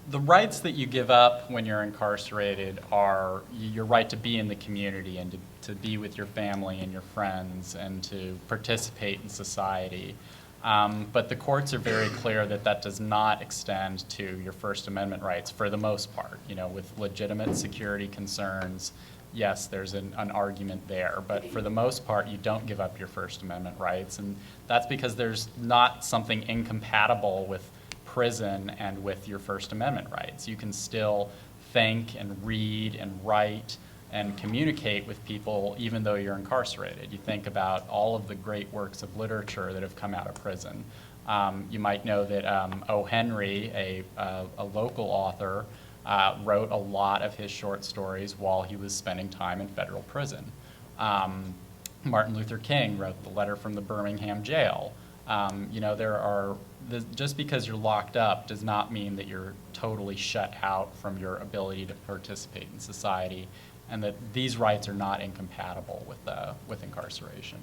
the rights that you give up when you're incarcerated are your right to be in the community and to be with your family and your friends and to participate in society. But the courts are very clear that does not extend to your First Amendment rights for the most part. With legitimate security concerns, yes, there's an argument there. But for the most part, you don't give up your First Amendment rights. And that's because there's not something incompatible with prison and with your First Amendment rights. You can still think and read and write and communicate with people even though you're incarcerated. You think about all of the great works of literature that have come out of prison. You might know that O. Henry, a local author, wrote a lot of his short stories while he was spending time in federal prison. Martin Luther King wrote The Letter from the Birmingham Jail. Just because you're locked up does not mean that you're totally shut out from your ability to participate in society, and that these rights are not incompatible with incarceration.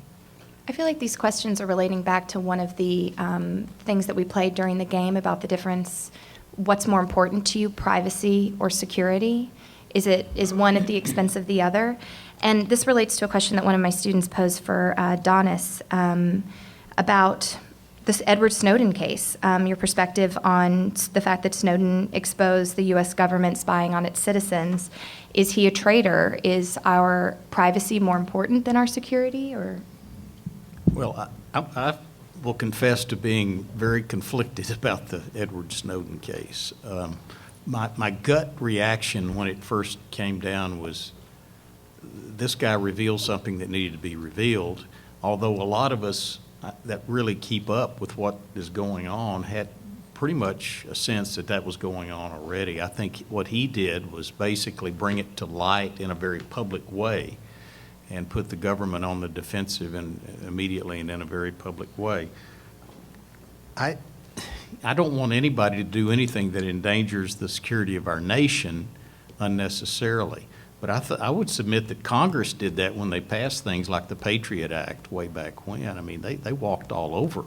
I feel like these questions are relating back to one of the things that we played during the game about the difference what's more important to you, privacy or security? Is one at the expense of the other? And this relates to a question that one of my students posed for Donnis about this Edward Snowden case, your perspective on the fact that Snowden exposed the U.S. government spying on its citizens. Is he a traitor? Is our privacy more important than our security? Or? Well, I will confess to being very conflicted about the Edward Snowden case. My gut reaction when it first came down was this guy revealed something that needed to be revealed, although a lot of us that really keep up with what is going on had pretty much a sense that that was going on already. I think what he did was basically bring it to light in a very public way and put the government on the defensive and immediately and in a very public way. I don't want anybody to do anything that endangers the security of our nation unnecessarily. But I would submit that Congress did that when they passed things like the Patriot Act way back when. I mean, they walked all over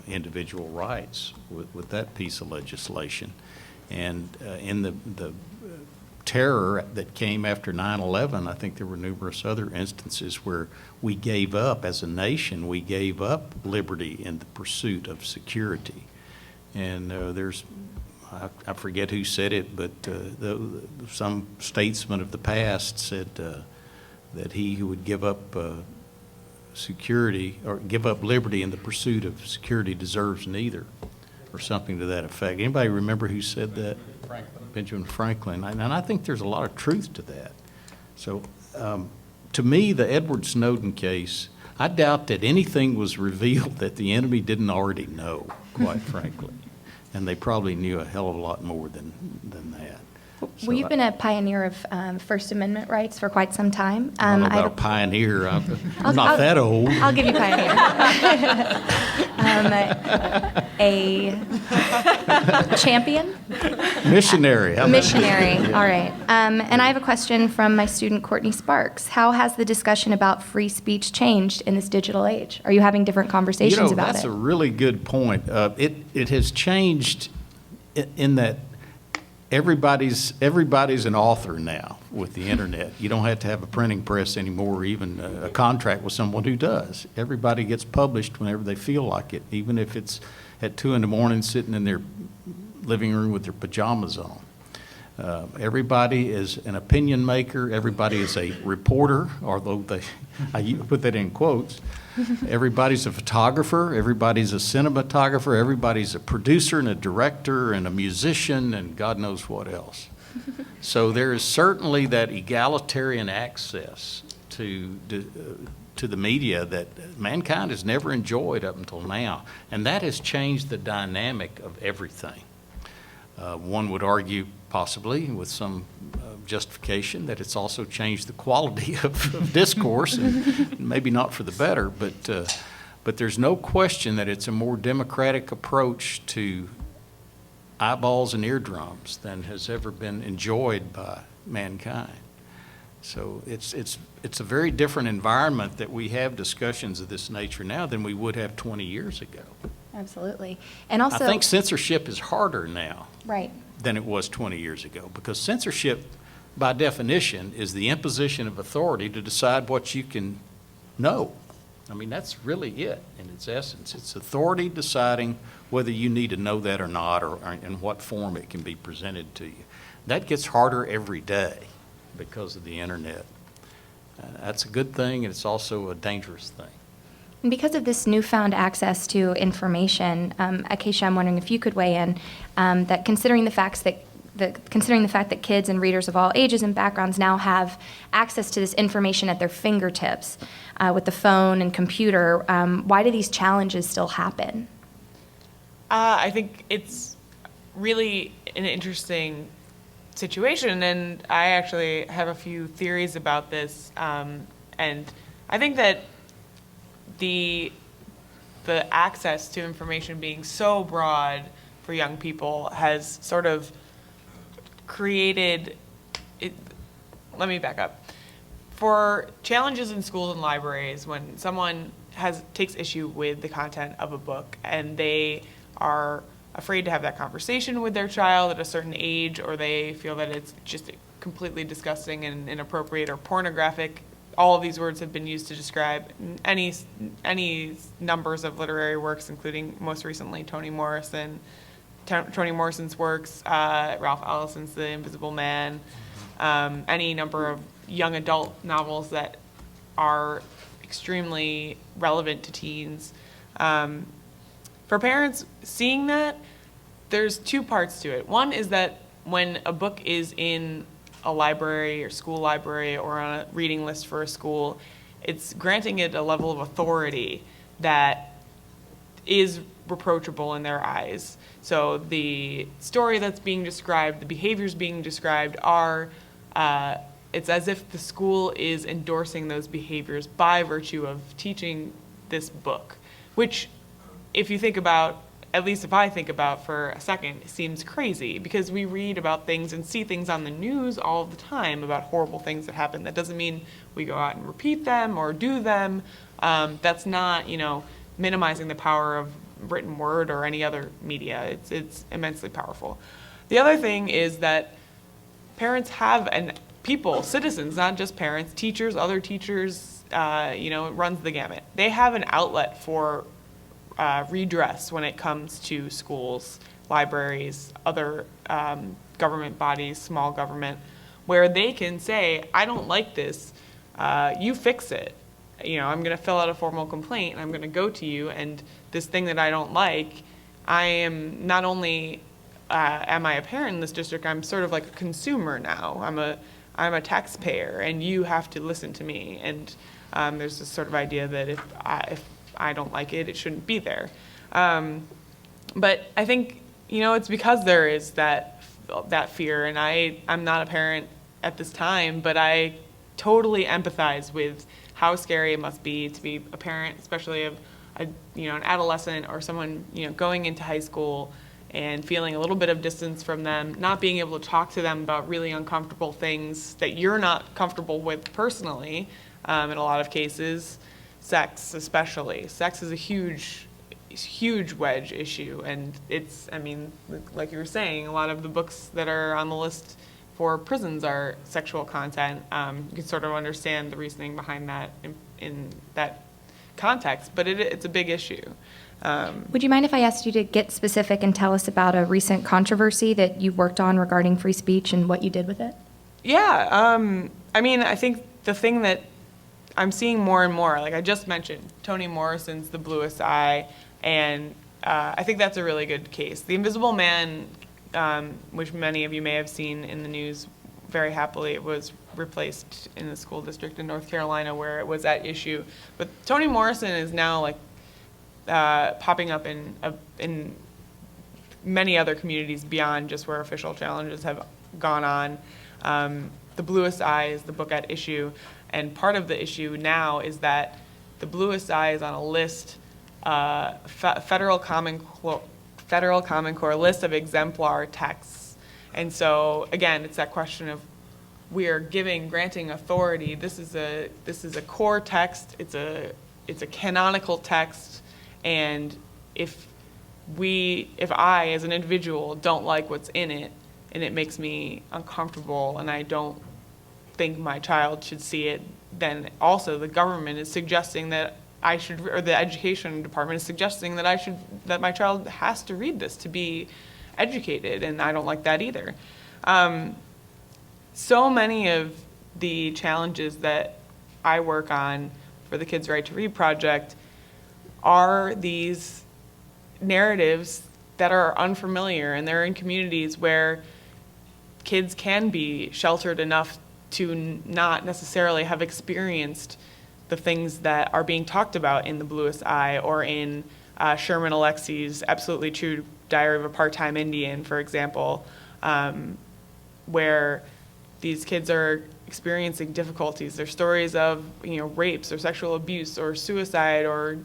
individual rights with that piece of legislation. And in the terror that came after 9/11, I think there were numerous other instances where we gave up, as a nation, we gave up liberty in the pursuit of security. And I forget who said it, but some statesman of the past said that he who would give up security or give up liberty in the pursuit of security deserves neither, or something to that effect. Anybody remember who said that? Benjamin Franklin. And I think there's a lot of truth to that. So to me, the Edward Snowden case, I doubt that anything was revealed that the enemy didn't already know, quite frankly. And they probably knew a hell of a lot more than that. Well, you've been a pioneer of First Amendment rights for quite some time. I don't know about a pioneer. I'm not that old. I'll give you pioneer. A champion? Missionary. Missionary, all right. And I have a question from my student, Courtney Sparks. How has the discussion about free speech changed in this digital age? Are you having different conversations about it? That's a really good point. It has changed in that everybody's an author now with the internet. You don't have to have a printing press anymore, or even a contract with someone who does. Everybody gets published whenever they feel like it, even if it's at 2 in the morning sitting in their living room with their pajamas on. Everybody is an opinion maker. Everybody is a reporter, although I put that in quotes. Everybody's a photographer. Everybody's a cinematographer. Everybody's a producer and a director and a musician and God knows what else. So there is certainly that egalitarian access to the media that mankind has never enjoyed up until now. And that has changed the dynamic of everything. One would argue, possibly with some justification, that it's also changed the quality of discourse, and maybe not for the better, but there's no question that it's a more democratic approach to eyeballs and eardrums than has ever been enjoyed by mankind. So it's a very different environment that we have discussions of this nature now than we would have 20 years ago. Absolutely. And also, I think censorship is harder now right. than it was 20 years ago, because censorship, by definition, is the imposition of authority to decide what you can know. I mean, that's really it in its essence. It's authority deciding whether you need to know that or not, or in what form it can be presented to you. That gets harder every day because of the internet. That's a good thing, and it's also a dangerous thing. And because of this newfound access to information, Acacia, I'm wondering if you could weigh in that considering the fact that kids and readers of all ages and backgrounds now have access to this information at their fingertips with the phone and computer, why do these challenges still happen? I think it's really an interesting situation, and I actually have a few theories about this. And I think that the access to information being so broad for young people has sort of created it. Let me back up. For challenges in schools and libraries, when someone takes issue with the content of a book and they are afraid to have that conversation with their child at a certain age, or they feel that it's just completely disgusting and inappropriate or pornographic. All of these words have been used to describe any numbers of literary works, including most recently Toni Morrison's works, Ralph Ellison's The Invisible Man, any number of young adult novels that are extremely relevant to teens. For parents, seeing that, there's two parts to it. One is that when a book is in a library or school library or on a reading list for a school, it's granting it a level of authority that is reproachable in their eyes. So the story that's being described, the behaviors being described are, it's as if the school is endorsing those behaviors by virtue of teaching this book, which if you think about, at least if I think about for a second, it seems crazy because we read about things and see things on the news all the time about horrible things that happen. That doesn't mean we go out and repeat them or do them. That's not, minimizing the power of written word or any other media. It's immensely powerful. The other thing is that parents have, and people, citizens, not just parents, teachers, other teachers, it runs the gamut. They have an outlet for redress when it comes to schools, libraries, other government bodies, small government, where they can say, I don't like this, you fix it. I'm going to fill out a formal complaint, and I'm going to go to you, and this thing that I don't like, I am not only, am I a parent in this district, I'm sort of like a consumer now. I'm a taxpayer, and you have to listen to me. And there's this sort of idea that if I don't like it, it shouldn't be there. But I think, it's because there is that fear, and I'm not a parent at this time, but I totally empathize with how scary it must be to be a parent, especially of an adolescent or someone, going into high school and feeling a little bit of distance from them, not being able to talk to them about really uncomfortable things that you're not comfortable with personally, in a lot of cases. Sex especially. Sex is a huge wedge issue, and like you were saying, a lot of the books that are on the list for prisons are sexual content. You can sort of understand the reasoning behind that in that context, but it's a big issue. Would you mind if I asked you to get specific and tell us about a recent controversy that you worked on regarding free speech and what you did with it? Yeah, I think the thing that I'm seeing more and more, like I just mentioned, Toni Morrison's The Bluest Eye, and I think that's a really good case. The Invisible Man, which many of you may have seen in the news very happily, it was replaced in the school district in North Carolina where it was at issue. But Toni Morrison is now popping up in many other communities beyond just where official challenges have gone on. The Bluest Eye is the book at issue. And part of the issue now is that The Bluest Eye is on a list, Federal Common Core list of exemplar texts. And so, again, it's that question of we are granting authority. This is a core text. It's a canonical text. And if I, as an individual, don't like what's in it, and it makes me uncomfortable, and I don't think my child should see it, then also the government is suggesting that I should, or the education department is suggesting that my child has to read this to be educated, and I don't like that either. So many of the challenges that I work on for the Kids Right to Read project are these narratives that are unfamiliar, and they're in communities where kids can be sheltered enough to not necessarily have experienced the things that are being talked about in The Bluest Eye or in Sherman Alexie's Absolutely True Diary of a Part-Time Indian, for example, where these kids are experiencing difficulties. They're stories of rapes or sexual abuse or suicide or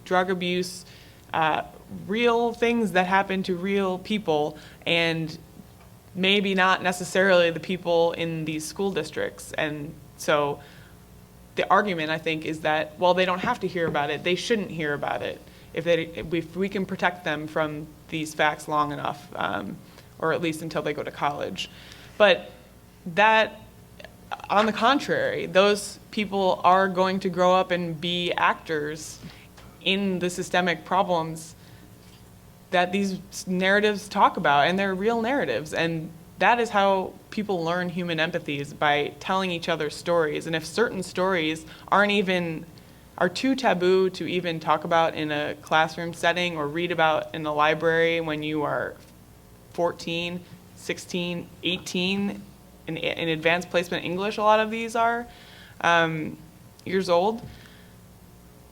drug abuse, real things that happen to real people, and maybe not necessarily the people in these school districts. And so the argument, I think, is that, well, they don't have to hear about it. They shouldn't hear about it. if we can protect them from these facts long enough, or at least until they go to college. But that, on the contrary, those people are going to grow up and be actors in the systemic problems that these narratives talk about, and they're real narratives. And that is how people learn human empathy, is by telling each other stories. And if certain stories are too taboo to even talk about in a classroom setting or read about in the library when you are 14, 16, 18, in advanced placement English, a lot of these are years old,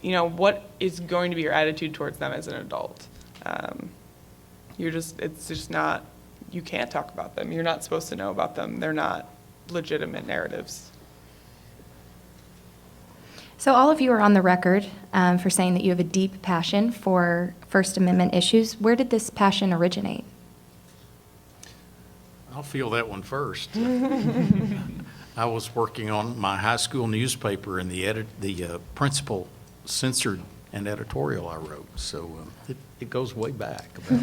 what is going to be your attitude towards them as an adult? It's just not, you can't talk about them. You're not supposed to know about them. They're not legitimate narratives. So all of you are on the record for saying that you have a deep passion for First Amendment issues. Where did this passion originate? I'll feel that one first. I was working on my high school newspaper, and the principal censored an editorial I wrote, so it goes way back, about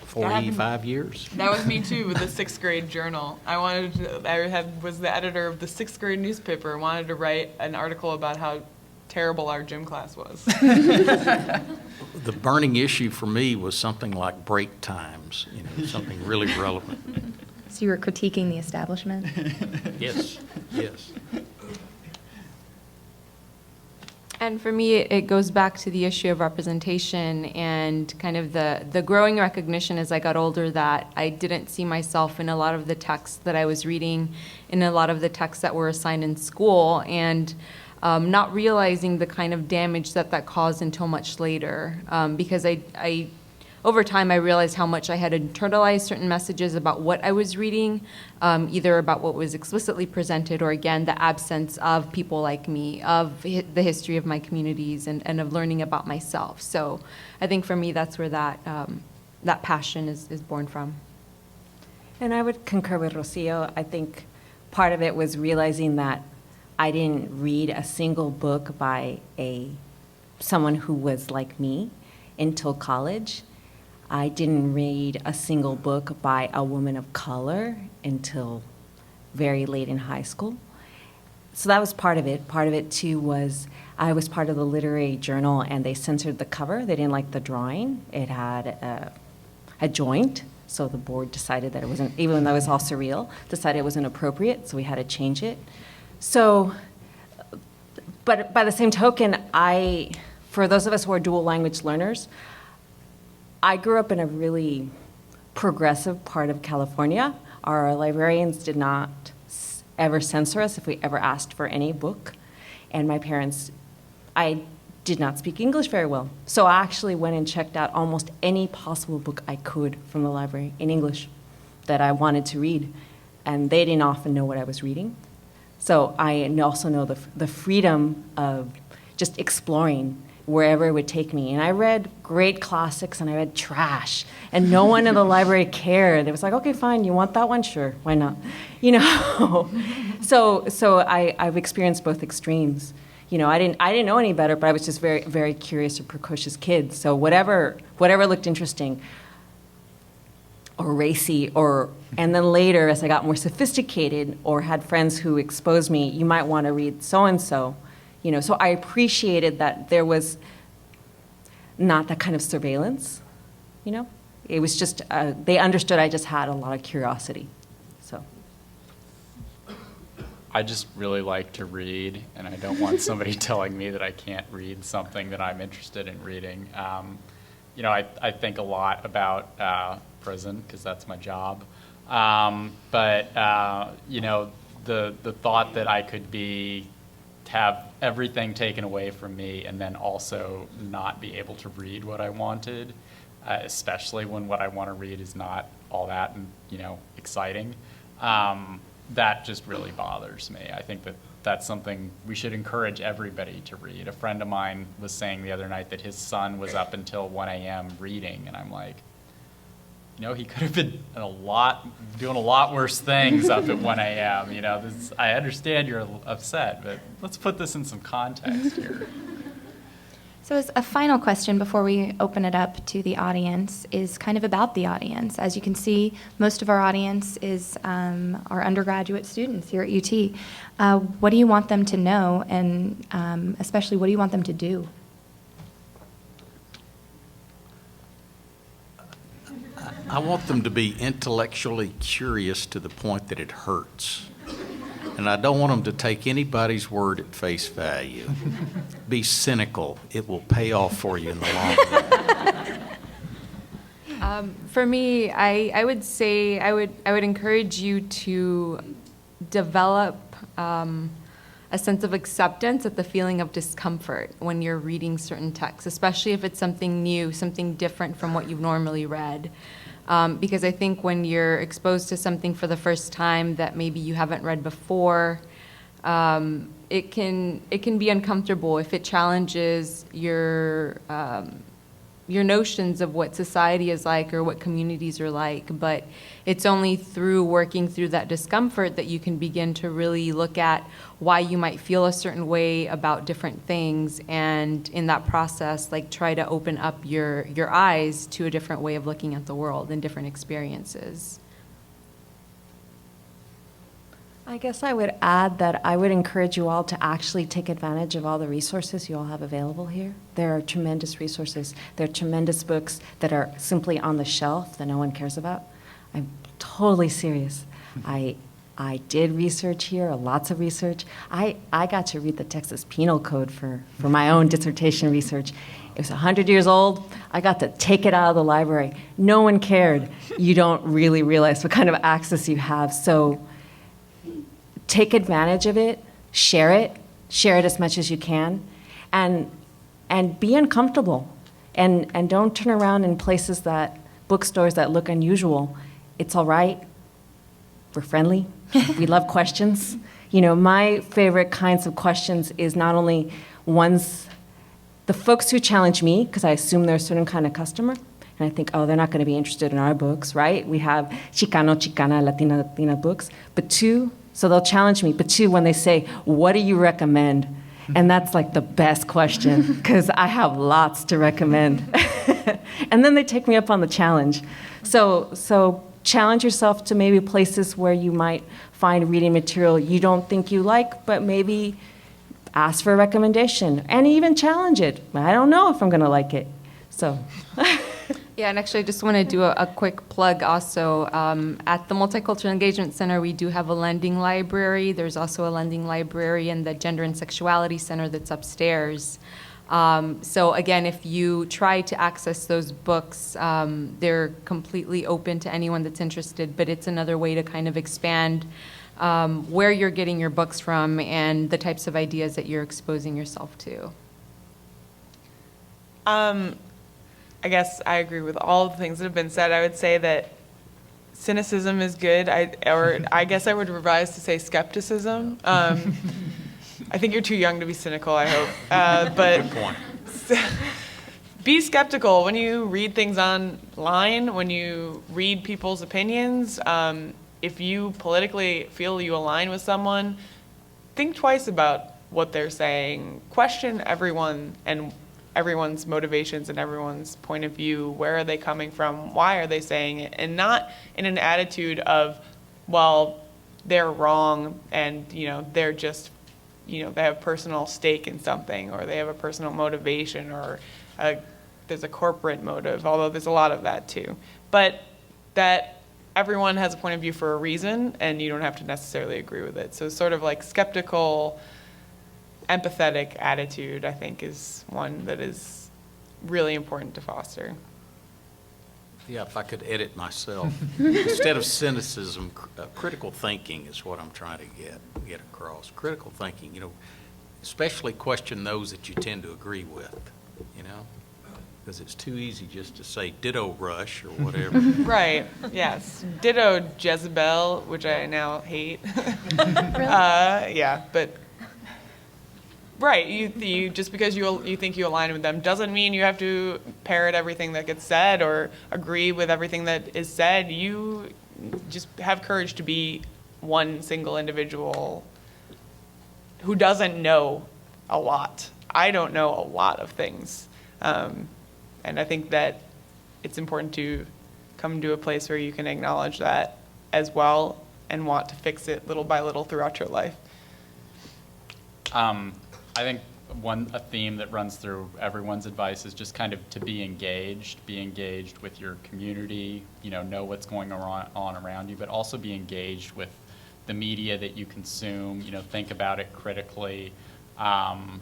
45 years. That was me too, with the 6th grade journal. I was the editor of the 6th grade newspaper and wanted to write an article about how terrible our gym class was. The burning issue for me was something like break times, something really relevant. So you were critiquing the establishment? Yes. And for me, it goes back to the issue of representation and kind of the growing recognition as I got older that I didn't see myself in a lot of the texts that I was reading, in a lot of the texts that were assigned in school, and not realizing the kind of damage that caused until much later. Because over time, I realized how much I had internalized certain messages about what I was reading, either about what was explicitly presented or, again, the absence of people like me, of the history of my communities, and of learning about myself. So I think for me, that's where that passion is born from. And I would concur with Rocío. I think part of it was realizing that I didn't read a single book by someone who was like me until college. I didn't read a single book by a woman of color until very late in high school. So that was part of it. Part of it, too, was I was part of the literary journal, and they censored the cover. They didn't like the drawing. It had a joint, so the board decided that it wasn't, even though it was all surreal, decided it wasn't appropriate, so we had to change it. So, but by the same token, for those of us who are dual language learners, I grew up in a really progressive part of California. Our librarians did not ever censor us if we ever asked for any book. And my parents, I did not speak English very well. So I actually went and checked out almost any possible book I could from the library in English that I wanted to read. And they didn't often know what I was reading. So I also know the freedom of just exploring wherever it would take me. And I read great classics and I read trash. And no one in the library cared. It was like, okay, fine, you want that one? Sure, why not? So I've experienced both extremes. I didn't know any better, but I was just very, very curious or precocious kid. So whatever looked interesting or racy, and then later as I got more sophisticated or had friends who exposed me, you might want to read so-and-so. So I appreciated that there was not that kind of surveillance, It was just, they understood I just had a lot of curiosity, so. I just really like to read, and I don't want somebody telling me that I can't read something that I'm interested in reading. I think a lot about prison, because that's my job. But the thought that I could have everything taken away from me and then also not be able to read what I wanted, especially when what I want to read is not all that exciting, that just really bothers me. I think that's something we should encourage everybody to read. A friend of mine was saying the other night that his son was up until 1 a.m. reading, and I'm like, he could have been doing a lot worse things up at 1 a.m. I understand you're upset, but let's put this in some context here. So as a final question before we open it up to the audience is kind of about the audience. As you can see, most of our audience is our undergraduate students here at UT. What do you want them to know, and especially what do you want them to do? I want them to be intellectually curious to the point that it hurts. And I don't want them to take anybody's word at face value. Be cynical. It will pay off for you in the long run. For me, I would say I would encourage you to develop a sense of acceptance at the feeling of discomfort when you're reading certain texts, especially if it's something new, something different from what you've normally read. Because I think when you're exposed to something for the first time that maybe you haven't read before, it can be uncomfortable if it challenges your notions of what society is like or what communities are like. But it's only through working through that discomfort that you can begin to really look at why you might feel a certain way about different things, and in that process, like, try to open up your eyes to a different way of looking at the world and different experiences. I guess I would add that I would encourage you all to actually take advantage of all the resources you all have available here. There are tremendous resources. There are tremendous books that are simply on the shelf that no one cares about. I'm totally serious. I did research here, lots of research. I got to read the Texas Penal Code for my own dissertation research. It was 100 years old. I got to take it out of the library. No one cared. You don't really realize what kind of access you have. So take advantage of it, share it as much as you can, and be uncomfortable. And don't turn around in places bookstores that look unusual. It's all right. We're friendly. We love questions. You know, my favorite kinds of questions is not only the folks who challenge me, because I assume they're a certain kind of customer, and I think, oh, they're not going to be interested in our books, right? We have Chicano, Chicana, Latina books. But two, so they'll challenge me. But two, when they say, what do you recommend? And that's like the best question, because I have lots to recommend. And then they take me up on the challenge. So challenge yourself to maybe places where you might find reading material you don't think you like, but maybe ask for a recommendation and even challenge it. I don't know if I'm going to like it. So. Yeah, and actually I just want to do a quick plug also. At the Multicultural Engagement Center, we do have a lending library. There's also a lending library in the Gender and Sexuality Center that's upstairs. So again, if you try to access those books, they're completely open to anyone that's interested, but it's another way to kind of expand where you're getting your books from and the types of ideas that you're exposing yourself to. I guess I agree with all the things that have been said. I would say that cynicism is good, I guess I would revise to say skepticism. I think you're too young to be cynical, I hope. But good point. Be skeptical when you read things online, when you read people's opinions. If you politically feel you align with someone, think twice about what they're saying. Question everyone and everyone's motivations and everyone's point of view. Where are they coming from? Why are they saying it? And not in an attitude of, well, they're wrong and, they're just, they have personal stake in something, or they have a personal motivation, or there's a corporate motive, although there's a lot of that too. But that everyone has a point of view for a reason, and you don't have to necessarily agree with it. So sort of like skeptical, empathetic attitude, I think, is one that is really important to foster. Yeah, if I could edit myself. Instead of cynicism, critical thinking is what I'm trying to get across. Critical thinking, especially question those that you tend to agree with, because it's too easy just to say ditto Rush or whatever. Right, yes. Ditto Jezebel, which I now hate. Yeah, but right, you just because you think you align with them doesn't mean you have to parrot everything that gets said or agree with everything that is said. You just have courage to be one single individual who doesn't know a lot I don't know a lot of things. And I think that it's important to come to a place where you can acknowledge that as well and want to fix it little by little throughout your life. I think a theme that runs through everyone's advice is just kind of to be engaged with your community, know what's going on around you, but also be engaged with the media that you consume, think about it critically, and,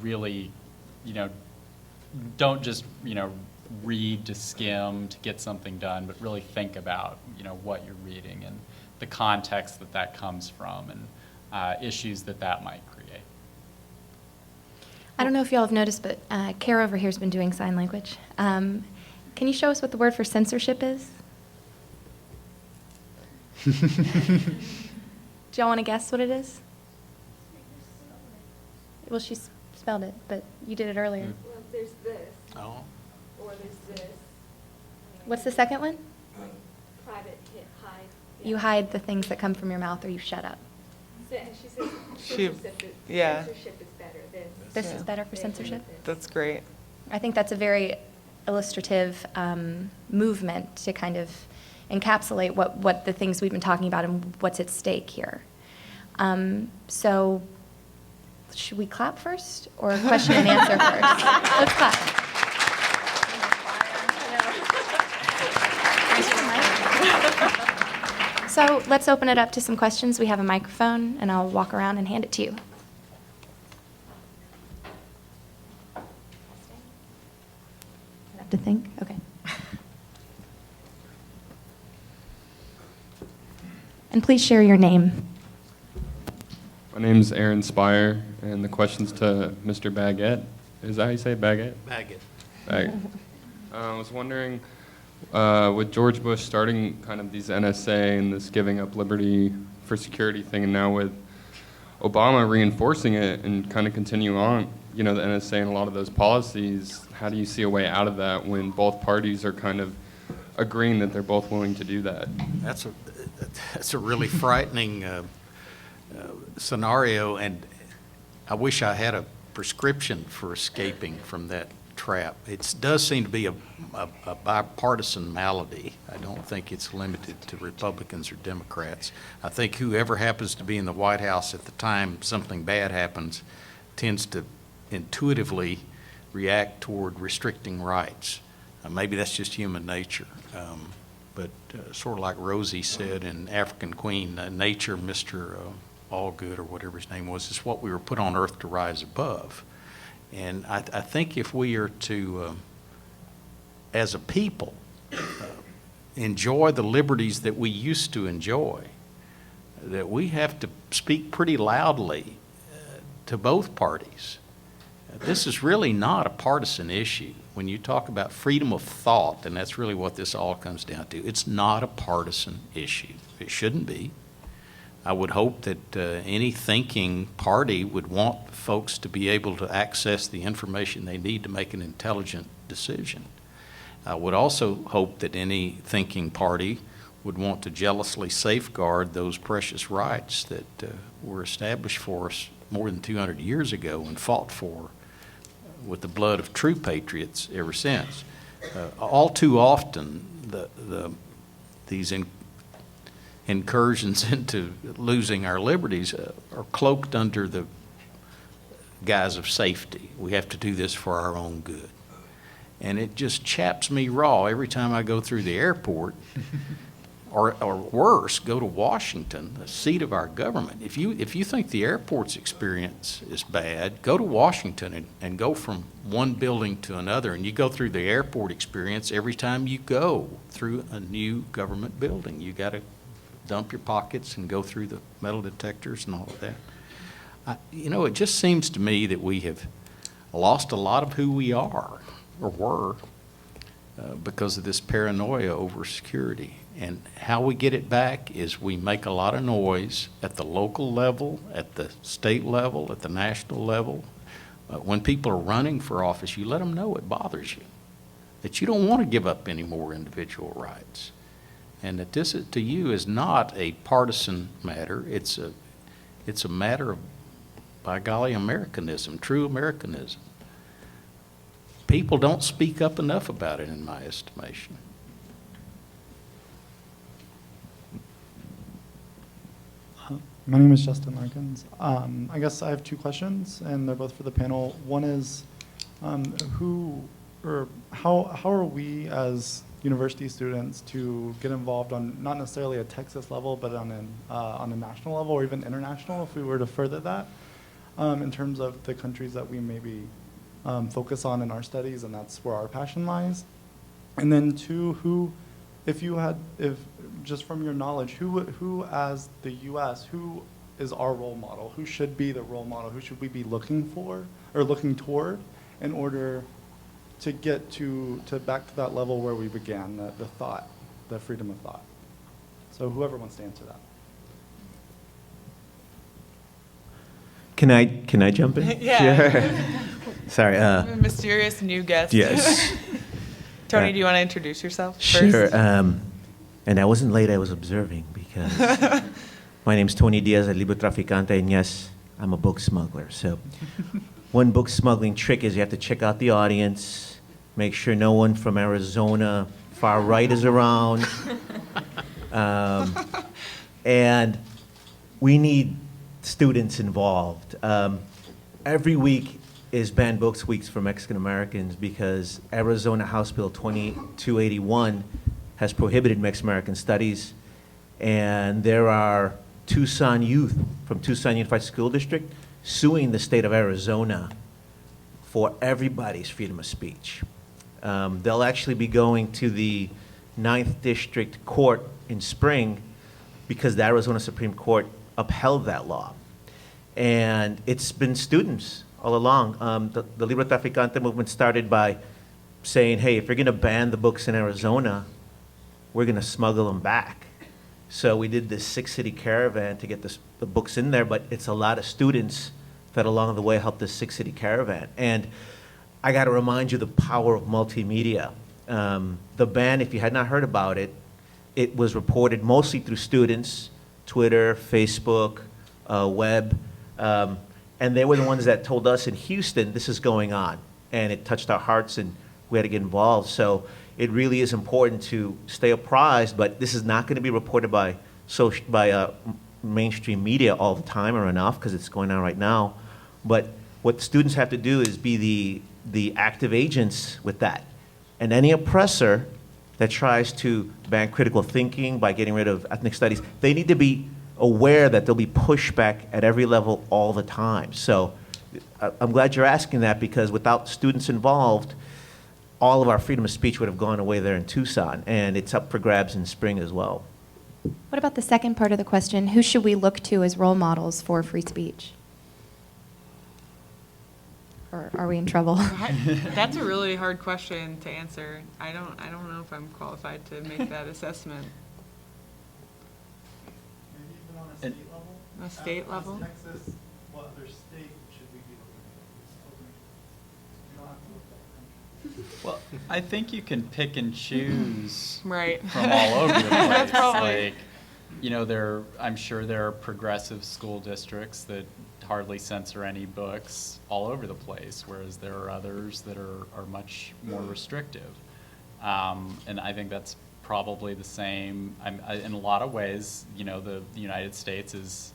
really, don't just, read to skim to get something done, but really think about, what you're reading and the context that comes from and issues that might create. I don't know if y'all have noticed, but Kara over here has been doing sign language. Can you show us what the word for censorship is? Do y'all want to guess what it is? Well, she spelled it, but you did it earlier. Well, there's this. Oh. Or there's this. What's the second one? Private hide. You hide the things that come from your mouth, or you shut up. She says censorship is better. This is better for censorship? That's great. I think that's a very illustrative movement to kind of encapsulate what the things we've been talking about and what's at stake here. So should we clap first or question and answer first? Let's clap. So let's open it up to some questions. We have a microphone, and I'll walk around and hand it to you. I have to think? Okay. And please share your name. My name's Aaron Spire, and the question's to Mr. Baggett. Is that how you say it? Baggett? Baggett. Baggett. I was wondering, with George Bush starting kind of these NSA and this giving up liberty for security thing, and now with Obama reinforcing it and kind of continue on, the NSA and a lot of those policies, how do you see a way out of that when both parties are kind of agreeing that they're both willing to do that? That's a really frightening scenario, and I wish I had a prescription for escaping from that trap. It does seem to be a bipartisan malady. I don't think it's limited to Republicans or Democrats. I think whoever happens to be in the White House at the time something bad happens tends to intuitively react toward restricting rights. Maybe that's just human nature. But sort of like Rosie said in African Queen, nature, Mr. Allgood, or whatever his name was, is what we were put on earth to rise above. And I think if we are to, as a people, enjoy the liberties that we used to enjoy, that we have to speak pretty loudly to both parties. This is really not a partisan issue. When you talk about freedom of thought, and that's really what this all comes down to, it's not a partisan issue. It shouldn't be. I would hope that any thinking party would want folks to be able to access the information they need to make an intelligent decision. I would also hope that any thinking party would want to jealously safeguard those precious rights that were established for us more than 200 years ago and fought for with the blood of true patriots ever since. All too often, these incursions into losing our liberties are cloaked under the guise of safety. We have to do this for our own good. And it just chaps me raw every time I go through the airport, or worse, go to Washington, the seat of our government. If you think the airport's experience is bad, go to Washington and go from one building to another, and you go through the airport experience every time you go through a new government building. You got to dump your pockets and go through the metal detectors and all of that. It just seems to me that we have lost a lot of who we are, or were, because of this paranoia over security. And how we get it back is we make a lot of noise at the local level, at the state level, at the national level. When people are running for office, you let them know it bothers you, that you don't want to give up any more individual rights, and that this, to you, is not a partisan matter. It's a matter by golly, Americanism, true Americanism. People don't speak up enough about it, in my estimation. My name is Justin Larkins. I guess I have two questions, and they're both for the panel. One is, how are we as university students to get involved on not necessarily a Texas level, but on a national level or even international, if we were to further that, in terms of the countries that we maybe focus on in our studies, and that's where our passion lies. And then two, if just from your knowledge, who as the U.S., who is our role model? Who should be the role model? Who should we be looking for or looking toward in order to get to back to that level where we began, the thought, the freedom of thought? So whoever wants to answer that. Can I jump in? Yeah. Sure. Sorry. Mysterious new guest. Yes. Tony, do you want to introduce yourself first? Sure. And I wasn't late, I was observing, because my name's Tony Diaz, a libro traficante, and yes, I'm a book smuggler. So one book smuggling trick is you have to check out the audience, make sure no one from Arizona far right is around. And we need students involved. Every week is Banned Books Weeks for Mexican Americans because Arizona House Bill 2281 has prohibited Mexican American studies, and there are Tucson youth from Tucson Unified School District suing the state of Arizona for everybody's freedom of speech. They'll actually be going to the 9th District Court in spring because the Arizona Supreme Court upheld that law. And it's been students all along. The Libre Traficante movement started by saying, hey, if you're gonna ban the books in Arizona, we're gonna smuggle them back. So we did this 6-city caravan to get the books in there, but it's a lot of students that along the way helped this 6-city caravan. And I gotta remind you the power of multimedia. The ban, if you had not heard about it, it was reported mostly through students, Twitter, Facebook, web, and they were the ones that told us in Houston, this is going on. And it touched our hearts and we had to get involved. So it really is important to stay apprised, but this is not gonna be reported by mainstream media all the time or enough, because it's going on right now. But what students have to do is be the active agents with that. And any oppressor that tries to ban critical thinking by getting rid of ethnic studies, they need to be aware that there'll be pushback at every level all the time. So I'm glad you're asking that, because without students involved, all of our freedom of speech would have gone away there in Tucson, and it's up for grabs in spring as well. What about the second part of the question? Who should we look to as role models for free speech? Or are we in trouble? That's a really hard question to answer. I don't know if I'm qualified to make that assessment. Maybe even on a state level? A state level? Texas, what other state should we be looking at? You don't have to look at the country. Well, I think you can pick and choose right. from all over the place. That's probably. Like, you know, I'm sure there are progressive school districts that hardly censor any books all over the place, whereas there are others that are much more restrictive. And I think that's probably the same. In a lot of ways, you know, the United States is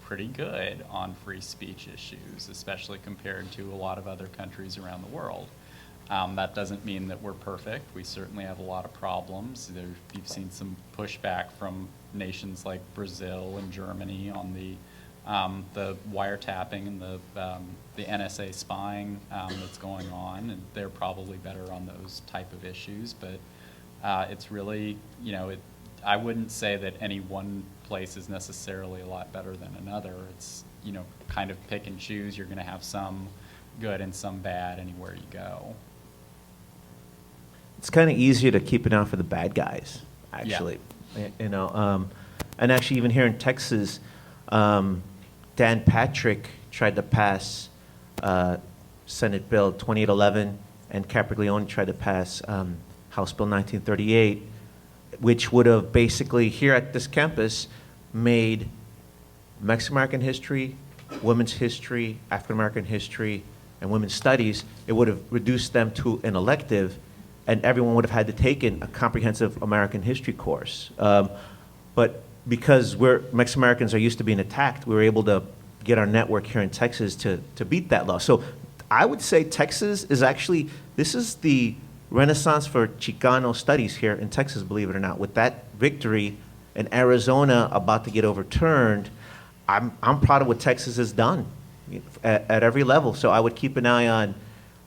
pretty good on free speech issues, especially compared to a lot of other countries around the world. That doesn't mean that we're perfect. We certainly have a lot of problems. You've seen some pushback from nations like Brazil and Germany on the wiretapping and the NSA spying that's going on, and they're probably better on those type of issues. But it's really, you know, I wouldn't say that any one place is necessarily a lot better than another. It's, you know, kind of pick and choose. You're going to have some good and some bad anywhere you go. It's kind of easier to keep an eye for the bad guys, actually. Yeah. You know, and actually even here in Texas, Dan Patrick tried to pass Senate Bill 2811, and Capriglione tried to pass House Bill 1938, which would have basically, here at this campus, made Mexican American history women's history, African American history, and women's studies, it would have reduced them to an elective, and everyone would have had to take in a comprehensive American history course. But because Mexican Americans are used to being attacked, we were able to get our network here in Texas to beat that law. So I would say Texas is actually, this is the renaissance for Chicano studies here in Texas, believe it or not. With that victory in Arizona about to get overturned, I'm proud of what Texas has done at every level. So I would keep an eye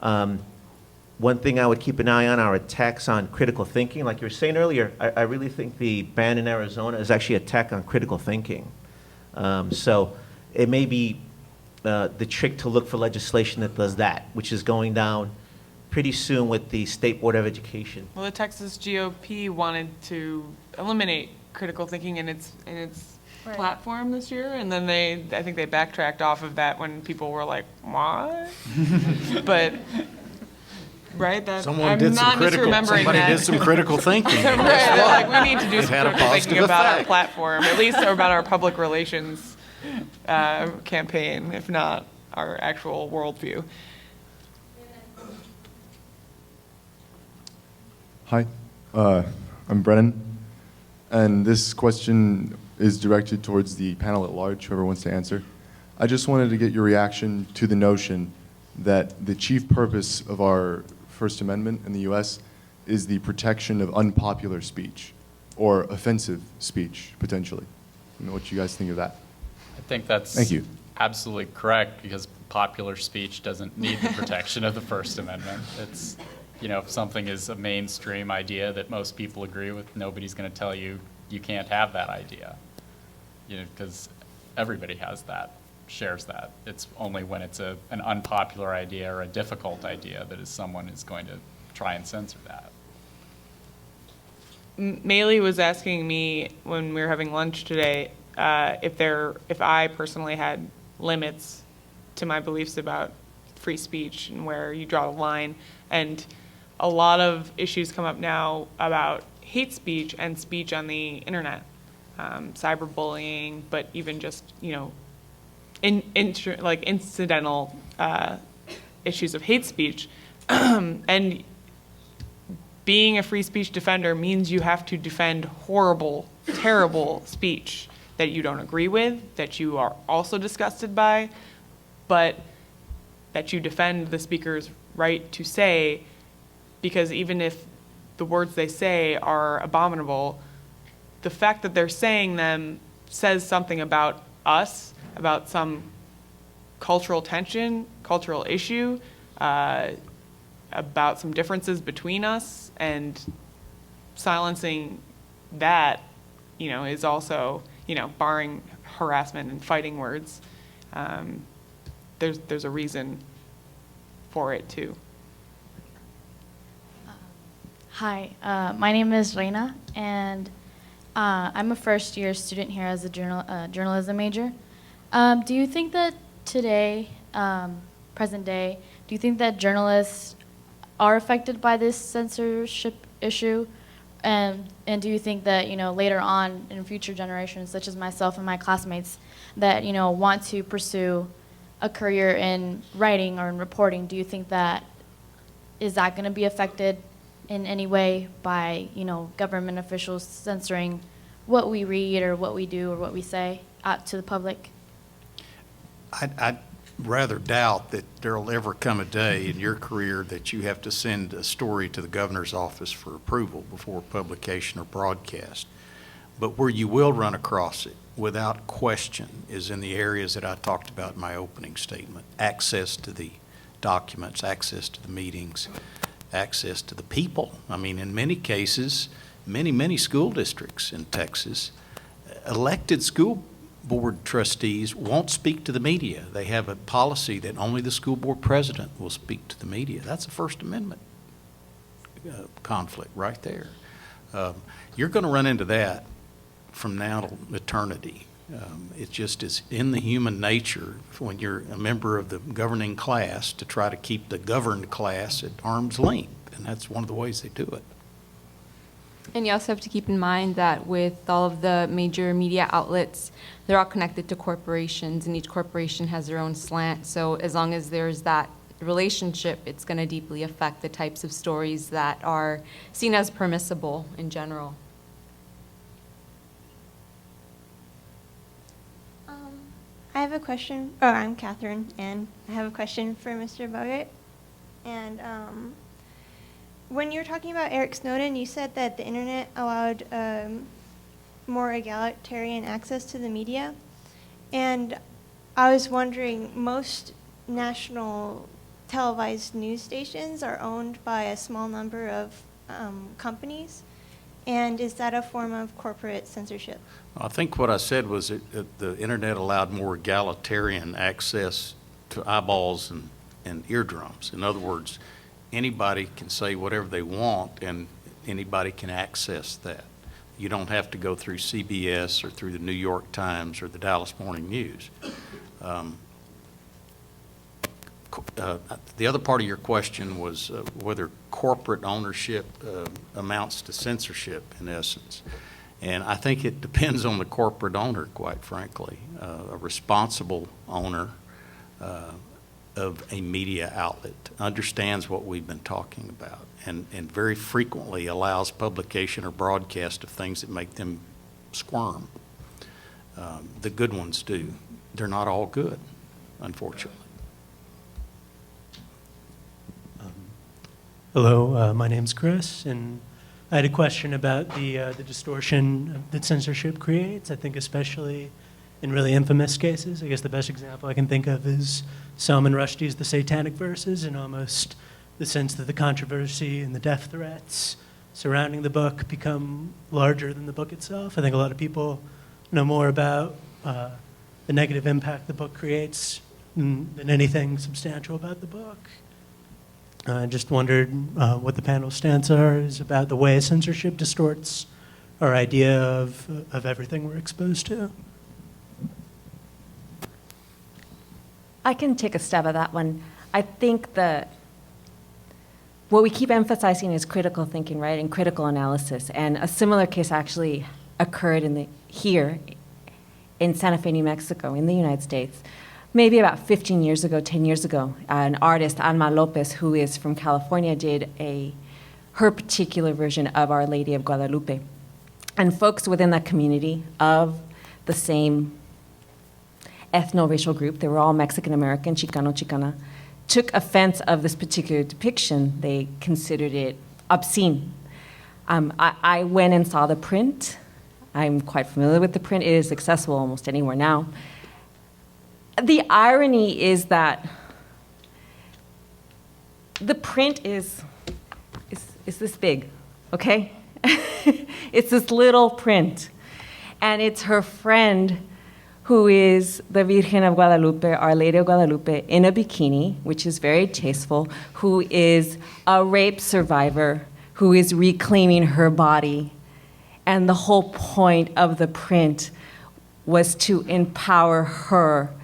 on, one thing I would keep an eye on are attacks on critical thinking. Like you were saying earlier, I really think the ban in Arizona is actually an attack on critical thinking. So it may be the trick to look for legislation that does that, which is going down pretty soon with the State Board of Education. Well, the Texas GOP wanted to eliminate critical thinking in its Right. platform this year, and then I think they backtracked off of that when people were like, "What?" But right, that Someone I'm did some not critical. misremembering Somebody that. did some critical thinking. Right, they're like, we need to do It some had a critical thinking positive about our effect. platform, at least about our public relations campaign, if not our actual worldview. Hi, I'm Brennan, and this question is directed towards the panel at large, whoever wants to answer. I just wanted to get your reaction to the notion that the chief purpose of our First Amendment in the US is the protection of unpopular speech, or offensive speech, potentially. I don't know what you guys think of that. I think that's Thank you. absolutely correct, because popular speech doesn't need the protection of the First Amendment. It's, if something is a mainstream idea that most people agree with, nobody's going to tell you you can't have that idea, because everybody has that, shares that. It's only when it's an unpopular idea or a difficult idea that someone is going to try and censor that. Maley was asking me when we were having lunch today if I personally had limits to my beliefs about free speech and where you draw the line. And a lot of issues come up now about hate speech and speech on the internet, cyberbullying, but even just incidental issues of hate speech. And being a free speech defender means you have to defend horrible, terrible speech that you don't agree with, that you are also disgusted by, but that you defend the speaker's right to say, because even if the words they say are abominable, the fact that they're saying them says something about us, about some cultural tension, cultural issue, about some differences between us, and silencing that, is also, barring harassment and fighting words, there's a reason for it too. Hi, my name is Reina, and I'm a first-year student here as a journalism major. Do you think that today, present day, do you think that journalists are affected by this censorship issue? And do you think that, later on in future generations, such as myself and my classmates, that, want to pursue a career in writing or in reporting, do you think that is that going to be affected in any way by, government officials censoring what we read or what we do or what we say out to the public? I'd rather doubt that there'll ever come a day in your career that you have to send a story to the governor's office for approval before publication or broadcast. But where you will run across it, without question, is in the areas that I talked about in my opening statement. Access to the documents, access to the meetings, access to the people. I mean, in many cases, many school districts in Texas, elected school board trustees won't speak to the media. They have a policy that only the school board president will speak to the media. That's a First Amendment conflict right there. You're going to run into that from now to eternity. It just is in the human nature when you're a member of the governing class to try to keep the governed class at arm's length, and that's one of the ways they do it. And you also have to keep in mind that with all of the major media outlets, they're all connected to corporations, and each corporation has their own slant. So as long as there's that relationship, it's going to deeply affect the types of stories that are seen as permissible in general. I have a question. Oh, I'm Catherine, and I have a question for Mr. Baggett. And when you were talking about Eric Snowden, you said that the internet allowed more egalitarian access to the media. And I was wondering, most national televised news stations are owned by a small number of companies. And is that a form of corporate censorship? I think what I said was that the internet allowed more egalitarian access to eyeballs and eardrums. In other words, anybody can say whatever they want and anybody can access that. You don't have to go through CBS or through the New York Times or the Dallas Morning News. The other part of your question was whether corporate ownership amounts to censorship, in essence. And I think it depends on the corporate owner, quite frankly. A responsible owner of a media outlet understands what we've been talking about and very frequently allows publication or broadcast of things that make them squirm. The good ones do. They're not all good, unfortunately. Hello, my name's Chris, and I had a question about the distortion that censorship creates. I think especially in really infamous cases. I guess the best example I can think of is Salmon Rushdie's The Satanic Verses, and almost the sense that the controversy and the death threats surrounding the book become larger than the book itself. I think a lot of people know more about the negative impact the book creates than anything substantial about the book. I just wondered what the panel's stance is about the way censorship distorts our idea of everything we're exposed to. I can take a stab at that one. I think what we keep emphasizing is critical thinking, right, and critical analysis. And a similar case actually occurred here in Santa Fe, New Mexico, in the United States. Maybe about 15 years ago, 10 years ago, an artist, Alma Lopez, who is from California, did her particular version of Our Lady of Guadalupe. And folks within that community of the same ethno-racial group, they were all Mexican-American, Chicano, Chicana, took offense of this particular depiction. They considered it obscene. I went and saw the print. I'm quite familiar with the print. It is accessible almost anywhere now. The irony is that the print is this big, okay? It's this little print. And it's her friend who is the Virgen of Guadalupe, Our Lady of Guadalupe, in a bikini, which is very tasteful, who is a rape survivor, who is reclaiming her body. And the whole point of the print was to empower her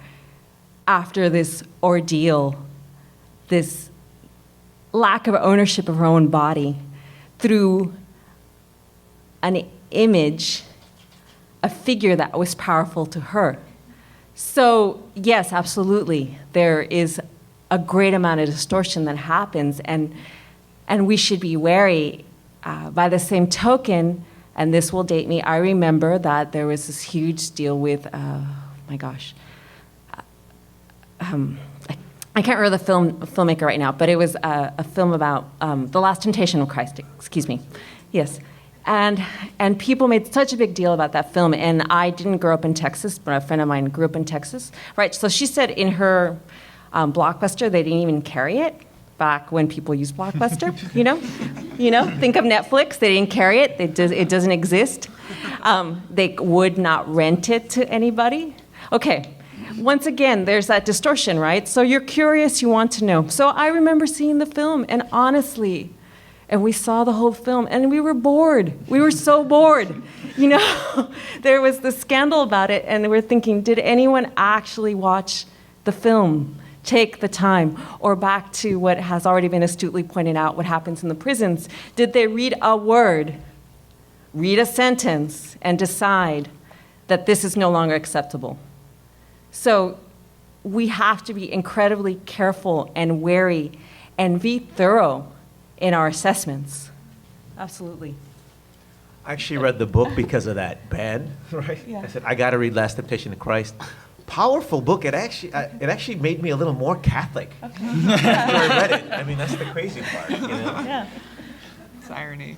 after this ordeal, this lack of ownership of her own body, through an image, a figure that was powerful to her. So yes, absolutely, there is a great amount of distortion that happens, and we should be wary. By the same token, and this will date me, I remember that there was this huge deal with, my gosh, I can't remember the filmmaker right now, but it was a film about the Last Temptation of Christ, excuse me. Yes. And people made such a big deal about that film, and I didn't grow up in Texas, but a friend of mine grew up in Texas, right? So she said in her Blockbuster, they didn't even carry it back when people used Blockbuster, you know? Think of Netflix, they didn't carry it, it doesn't exist. They would not rent it to anybody. Okay. Once again, there's that distortion, right? So you're curious, you want to know. So I remember seeing the film, and honestly, and we saw the whole film, and we were bored. We were so bored. There was the scandal about it, and we're thinking, did anyone actually watch the film, take the time? Or back to what has already been astutely pointed out, what happens in the prisons. Did they read a word? read a sentence, and decide that this is no longer acceptable. So we have to be incredibly careful and wary and be thorough in our assessments. Absolutely. I actually read the book because of that. Bad, right? Yeah. I said, I got to read Last Temptation of Christ. Powerful book. It actually made me a little more Catholic after I read it. I mean, that's the crazy part, you know? Yeah. It's irony.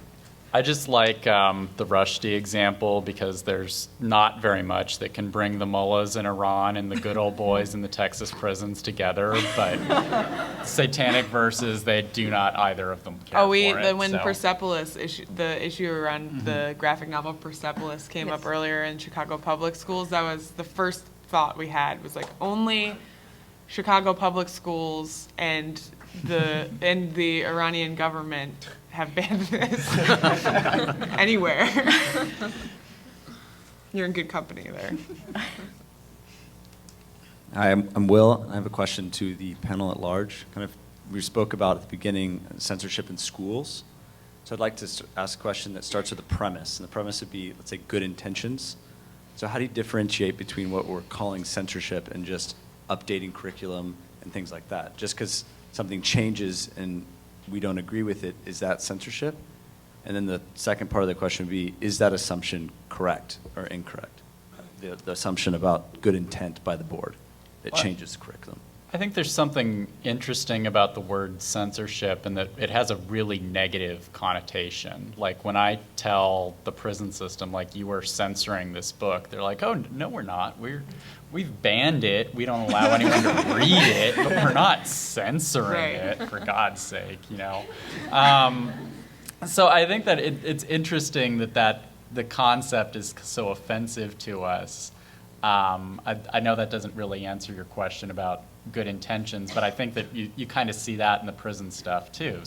I just like the Rushdie example because there's not very much that can bring the mullahs in Iran and the good old boys in the Texas prisons together, but satanic verses, they do not either of them care for it. When so. Persepolis the issue around the graphic novel Persepolis came up earlier in Chicago public schools, that was the first thought we had, was like only Chicago public schools and the Iranian government have banned this anywhere. You're in good company there. Hi, I'm Will. I have a question to the panel at large. We spoke about at the beginning censorship in schools. So I'd like to ask a question that starts with a premise. And the premise would be, let's say, good intentions. So how do you differentiate between what we're calling censorship and just updating curriculum and things like that? Just because something changes and we don't agree with it, is that censorship? And then the second part of the question would be, is that assumption correct or incorrect? The assumption about good intent by the board that changes curriculum. I think there's something interesting about the word censorship in that it has a really negative connotation. Like when I tell the prison system, like, you are censoring this book, they're like, oh, no, we're not. We've banned it. We don't allow anyone to read it, but we're not censoring it, for God's sake, you know. So I think that it's interesting that the concept is so offensive to us. I know that doesn't really answer your question about good intentions, but I think that you kind of see that in the prison stuff too.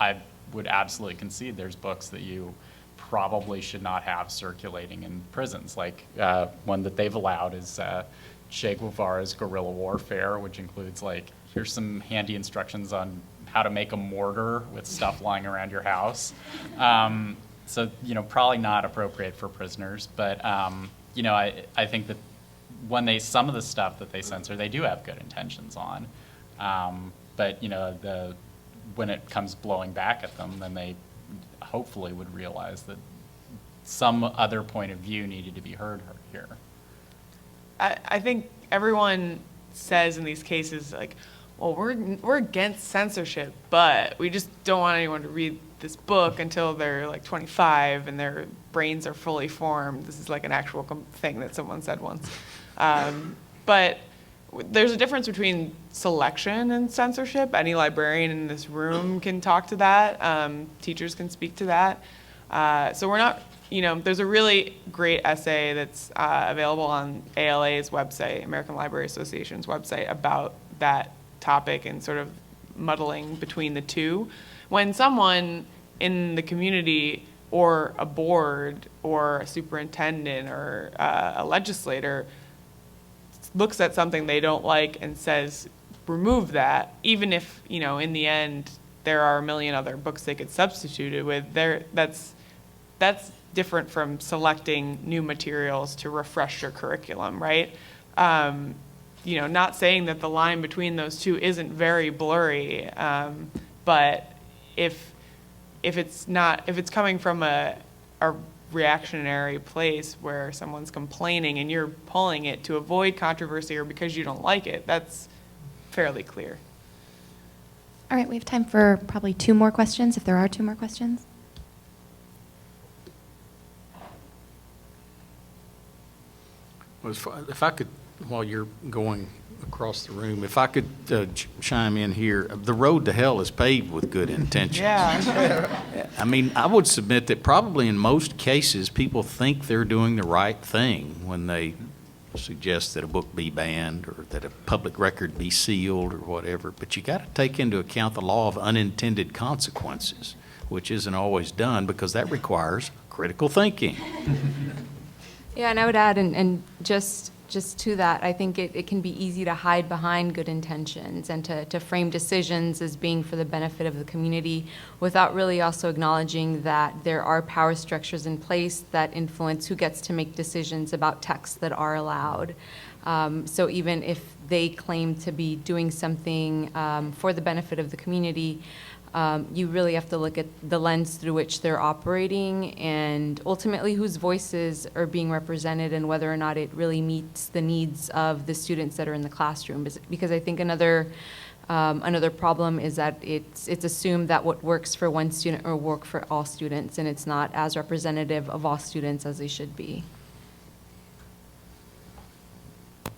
I would absolutely concede there's books that you probably should not have circulating in prisons. Like one that they've allowed is Che Guevara's Guerrilla Warfare, which includes like, here's some handy instructions on how to make a mortar with stuff lying around your house. So, probably not appropriate for prisoners, but I think that when some of the stuff that they censor, they do have good intentions on. But when it comes blowing back at them, then they hopefully would realize that some other point of view needed to be heard here. I think everyone says in these cases, like, well, we're against censorship, but we just don't want anyone to read this book until they're like 25 and their brains are fully formed. This is like an actual thing that someone said once. But there's a difference between selection and censorship. Any librarian in this room can talk to that. Teachers can speak to that. So we're not, there's a really great essay that's available on ALA's website, American Library Association's website, about that topic and sort of muddling between the two. When someone in the community or a board or a superintendent or a legislator looks at something they don't like and says, remove that, even if, in the end, there are a million other books they could substitute it with, that's different from selecting new materials to refresh your curriculum, right? Not saying that the line between those two isn't very blurry, but if it's coming from a reactionary place where someone's complaining and you're pulling it to avoid controversy or because you don't like it, that's fairly clear. All right, we have time for probably 2 more questions, if there are 2 more questions. Well, if I could, while you're going across the room, if I could chime in here, the road to hell is paved with good intentions. Yeah. I would submit that probably in most cases, people think they're doing the right thing when they suggest that a book be banned or that a public record be sealed or whatever. But you got to take into account the law of unintended consequences, which isn't always done because that requires critical thinking. Yeah, and I would add, and just just to that, I think it can be easy to hide behind good intentions and to frame decisions as being for the benefit of the community without really also acknowledging that there are power structures in place that influence who gets to make decisions about texts that are allowed. So even if they claim to be doing something for the benefit of the community, you really have to look at the lens through which they're operating and ultimately whose voices are being represented and whether or not it really meets the needs of the students that are in the classroom. Because I think another problem is that it's assumed that what works for one student will work for all students, and it's not as representative of all students as they should be.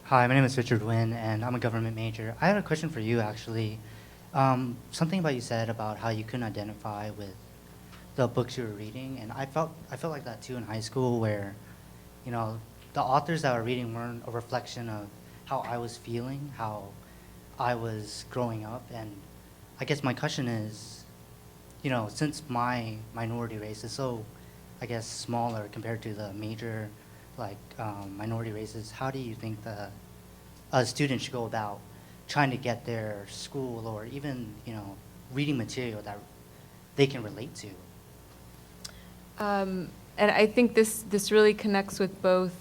Hi, my name is Richard Wynn, and I'm a government major. I had a question for you, actually. Something about you said about how you couldn't identify with the books you were reading, and I felt like that too in high school, where, you know, the authors that I were reading weren't a reflection of how I was feeling, how I was growing up. And I guess my question is, you know, since my minority race is so, I guess, smaller compared to the major, like, minority races, how do you think a student should go about trying to get their school or even, you know, reading material that they can relate to? And I think this really connects with both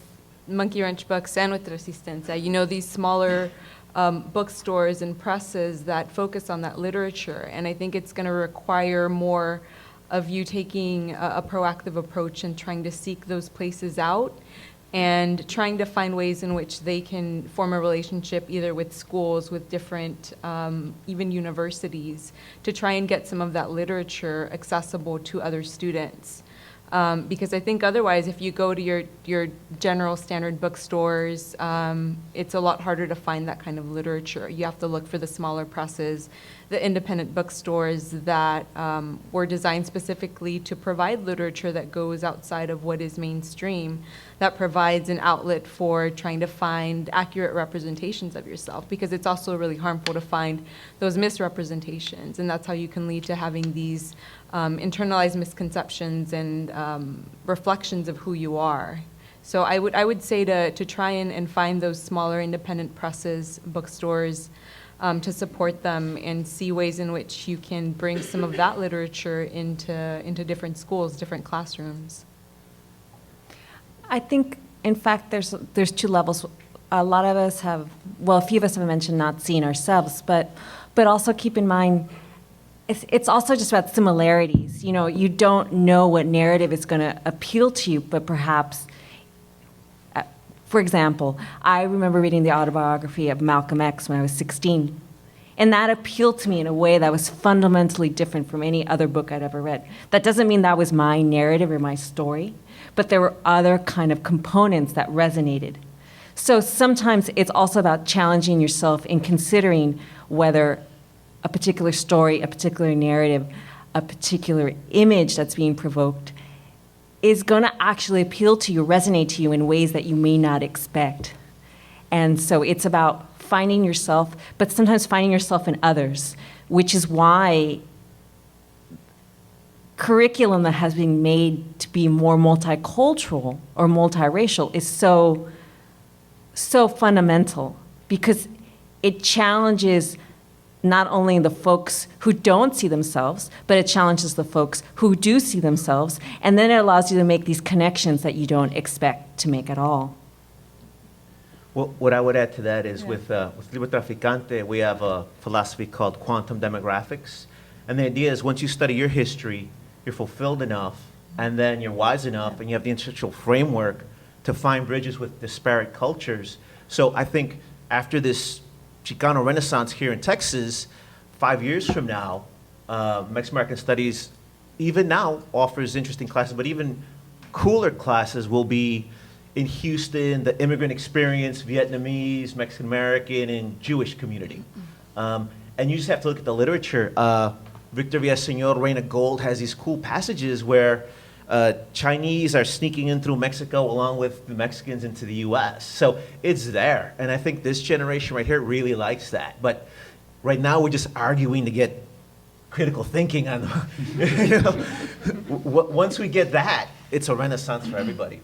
MonkeyWrench books and with Resistencia. You know, these smaller bookstores and presses that focus on that literature, and I think it's going to require more of you taking a proactive approach and trying to seek those places out and trying to find ways in which they can form a relationship either with schools, with different, even universities, to try and get some of that literature accessible to other students. Because I think otherwise, if you go to your general standard bookstores, it's a lot harder to find that kind of literature. You have to look for the smaller presses, the independent bookstores that were designed specifically to provide literature that goes outside of what is mainstream, that provides an outlet for trying to find accurate representations of yourself, because it's also really harmful to find those misrepresentations, and that's how you can lead to having these internalized misconceptions and reflections of who you are. So I would say to try and find those smaller independent presses, bookstores, to support them and see ways in which you can bring some of that literature into different schools, different classrooms. I think, in fact, there's two levels. A lot of us have, well, a few of us have mentioned not seeing ourselves, but also keep in mind, it's also just about similarities. You know, you don't know what narrative is going to appeal to you, but perhaps, for example, I remember reading the autobiography of Malcolm X when I was 16, and that appealed to me in a way that was fundamentally different from any other book I'd ever read. That doesn't mean that was my narrative or my story, but there were other kind of components that resonated. So sometimes it's also about challenging yourself in considering whether a particular story, a particular narrative, a particular image that's being provoked is going to actually appeal to you, resonate to you in ways that you may not expect. And so it's about finding yourself, but sometimes finding yourself in others, which is why curriculum that has been made to be more multicultural or multiracial is so fundamental, because it challenges not only the folks who don't see themselves, but it challenges the folks who do see themselves, and then it allows you to make these connections that you don't expect to make at all. Well, what I would add to that is with Libre Traficante, we have a philosophy called quantum demographics. And the idea is once you study your history, you're fulfilled enough, and then you're wise enough, and you have the intellectual framework to find bridges with disparate cultures. So I think after this Chicano Renaissance here in Texas, 5 years from now, Mexican-American Studies, even now, offers interesting classes, but even cooler classes will be in Houston, the immigrant experience, Vietnamese, Mexican-American, and Jewish community. And you just have to look at the literature. Victor Villaseñor, Reina Gold has these cool passages where Chinese are sneaking in through Mexico along with the Mexicans into the US. So it's there. And I think this generation right here really likes that. But right now we're just arguing to get critical thinking on, you know, once we get that, it's a renaissance for everybody.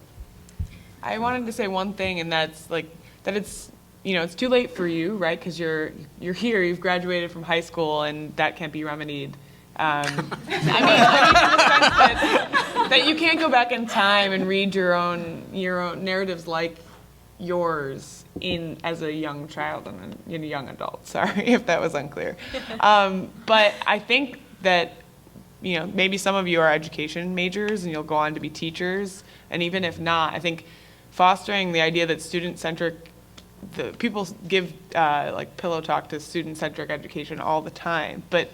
I wanted to say one thing, and that's like that it's, it's too late for you, right? Because you're here, you've graduated from high school, and that can't be remedied. I mean, in the sense that you can't go back in time and read your own narratives like yours as a young child and a young adult. Sorry if that was unclear. But I think that, maybe some of you are education majors and you'll go on to be teachers. And even if not, I think fostering the idea that student-centric, people give like pillow talk to student-centric education all the time. But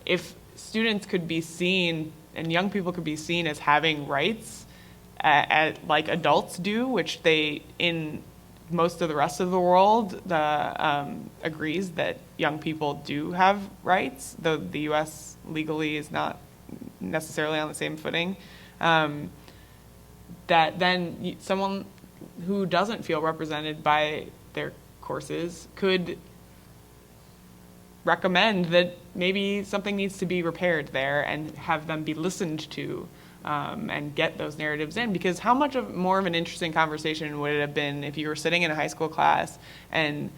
if students could be seen and young people could be seen as having rights like adults do, which they, in most of the rest of the world, agrees that young people do have rights, though the U.S. legally is not necessarily on the same footing, that then someone who doesn't feel represented by their courses could recommend that maybe something needs to be repaired there and have them be listened to and get those narratives in. Because how much more of an interesting conversation would it have been if you were sitting in a high school class and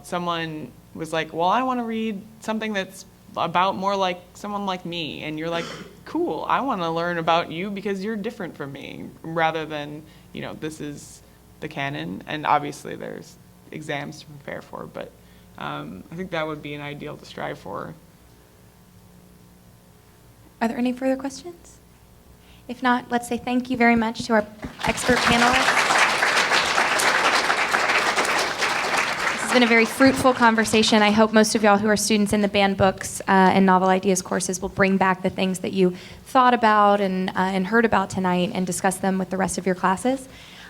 someone was like, well, I want to read something that's about more like someone like me, and you're like, cool, I want to learn about you because you're different from me, rather than this is the canon. And obviously there's exams to prepare for, but I think that would be an ideal to strive for. Are there any further questions? If not, let's say thank you very much to our expert panelists. This has been a very fruitful conversation. I hope most of y'all who are students in the banned books and novel ideas courses will bring back the things that you thought about and heard about tonight and discuss them with the rest of your classes.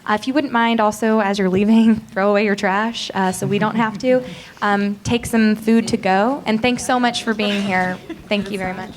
If you wouldn't mind also, as you're leaving, throw away your trash so we don't have to. Take some food to go. And thanks so much for being here. Thank you very much.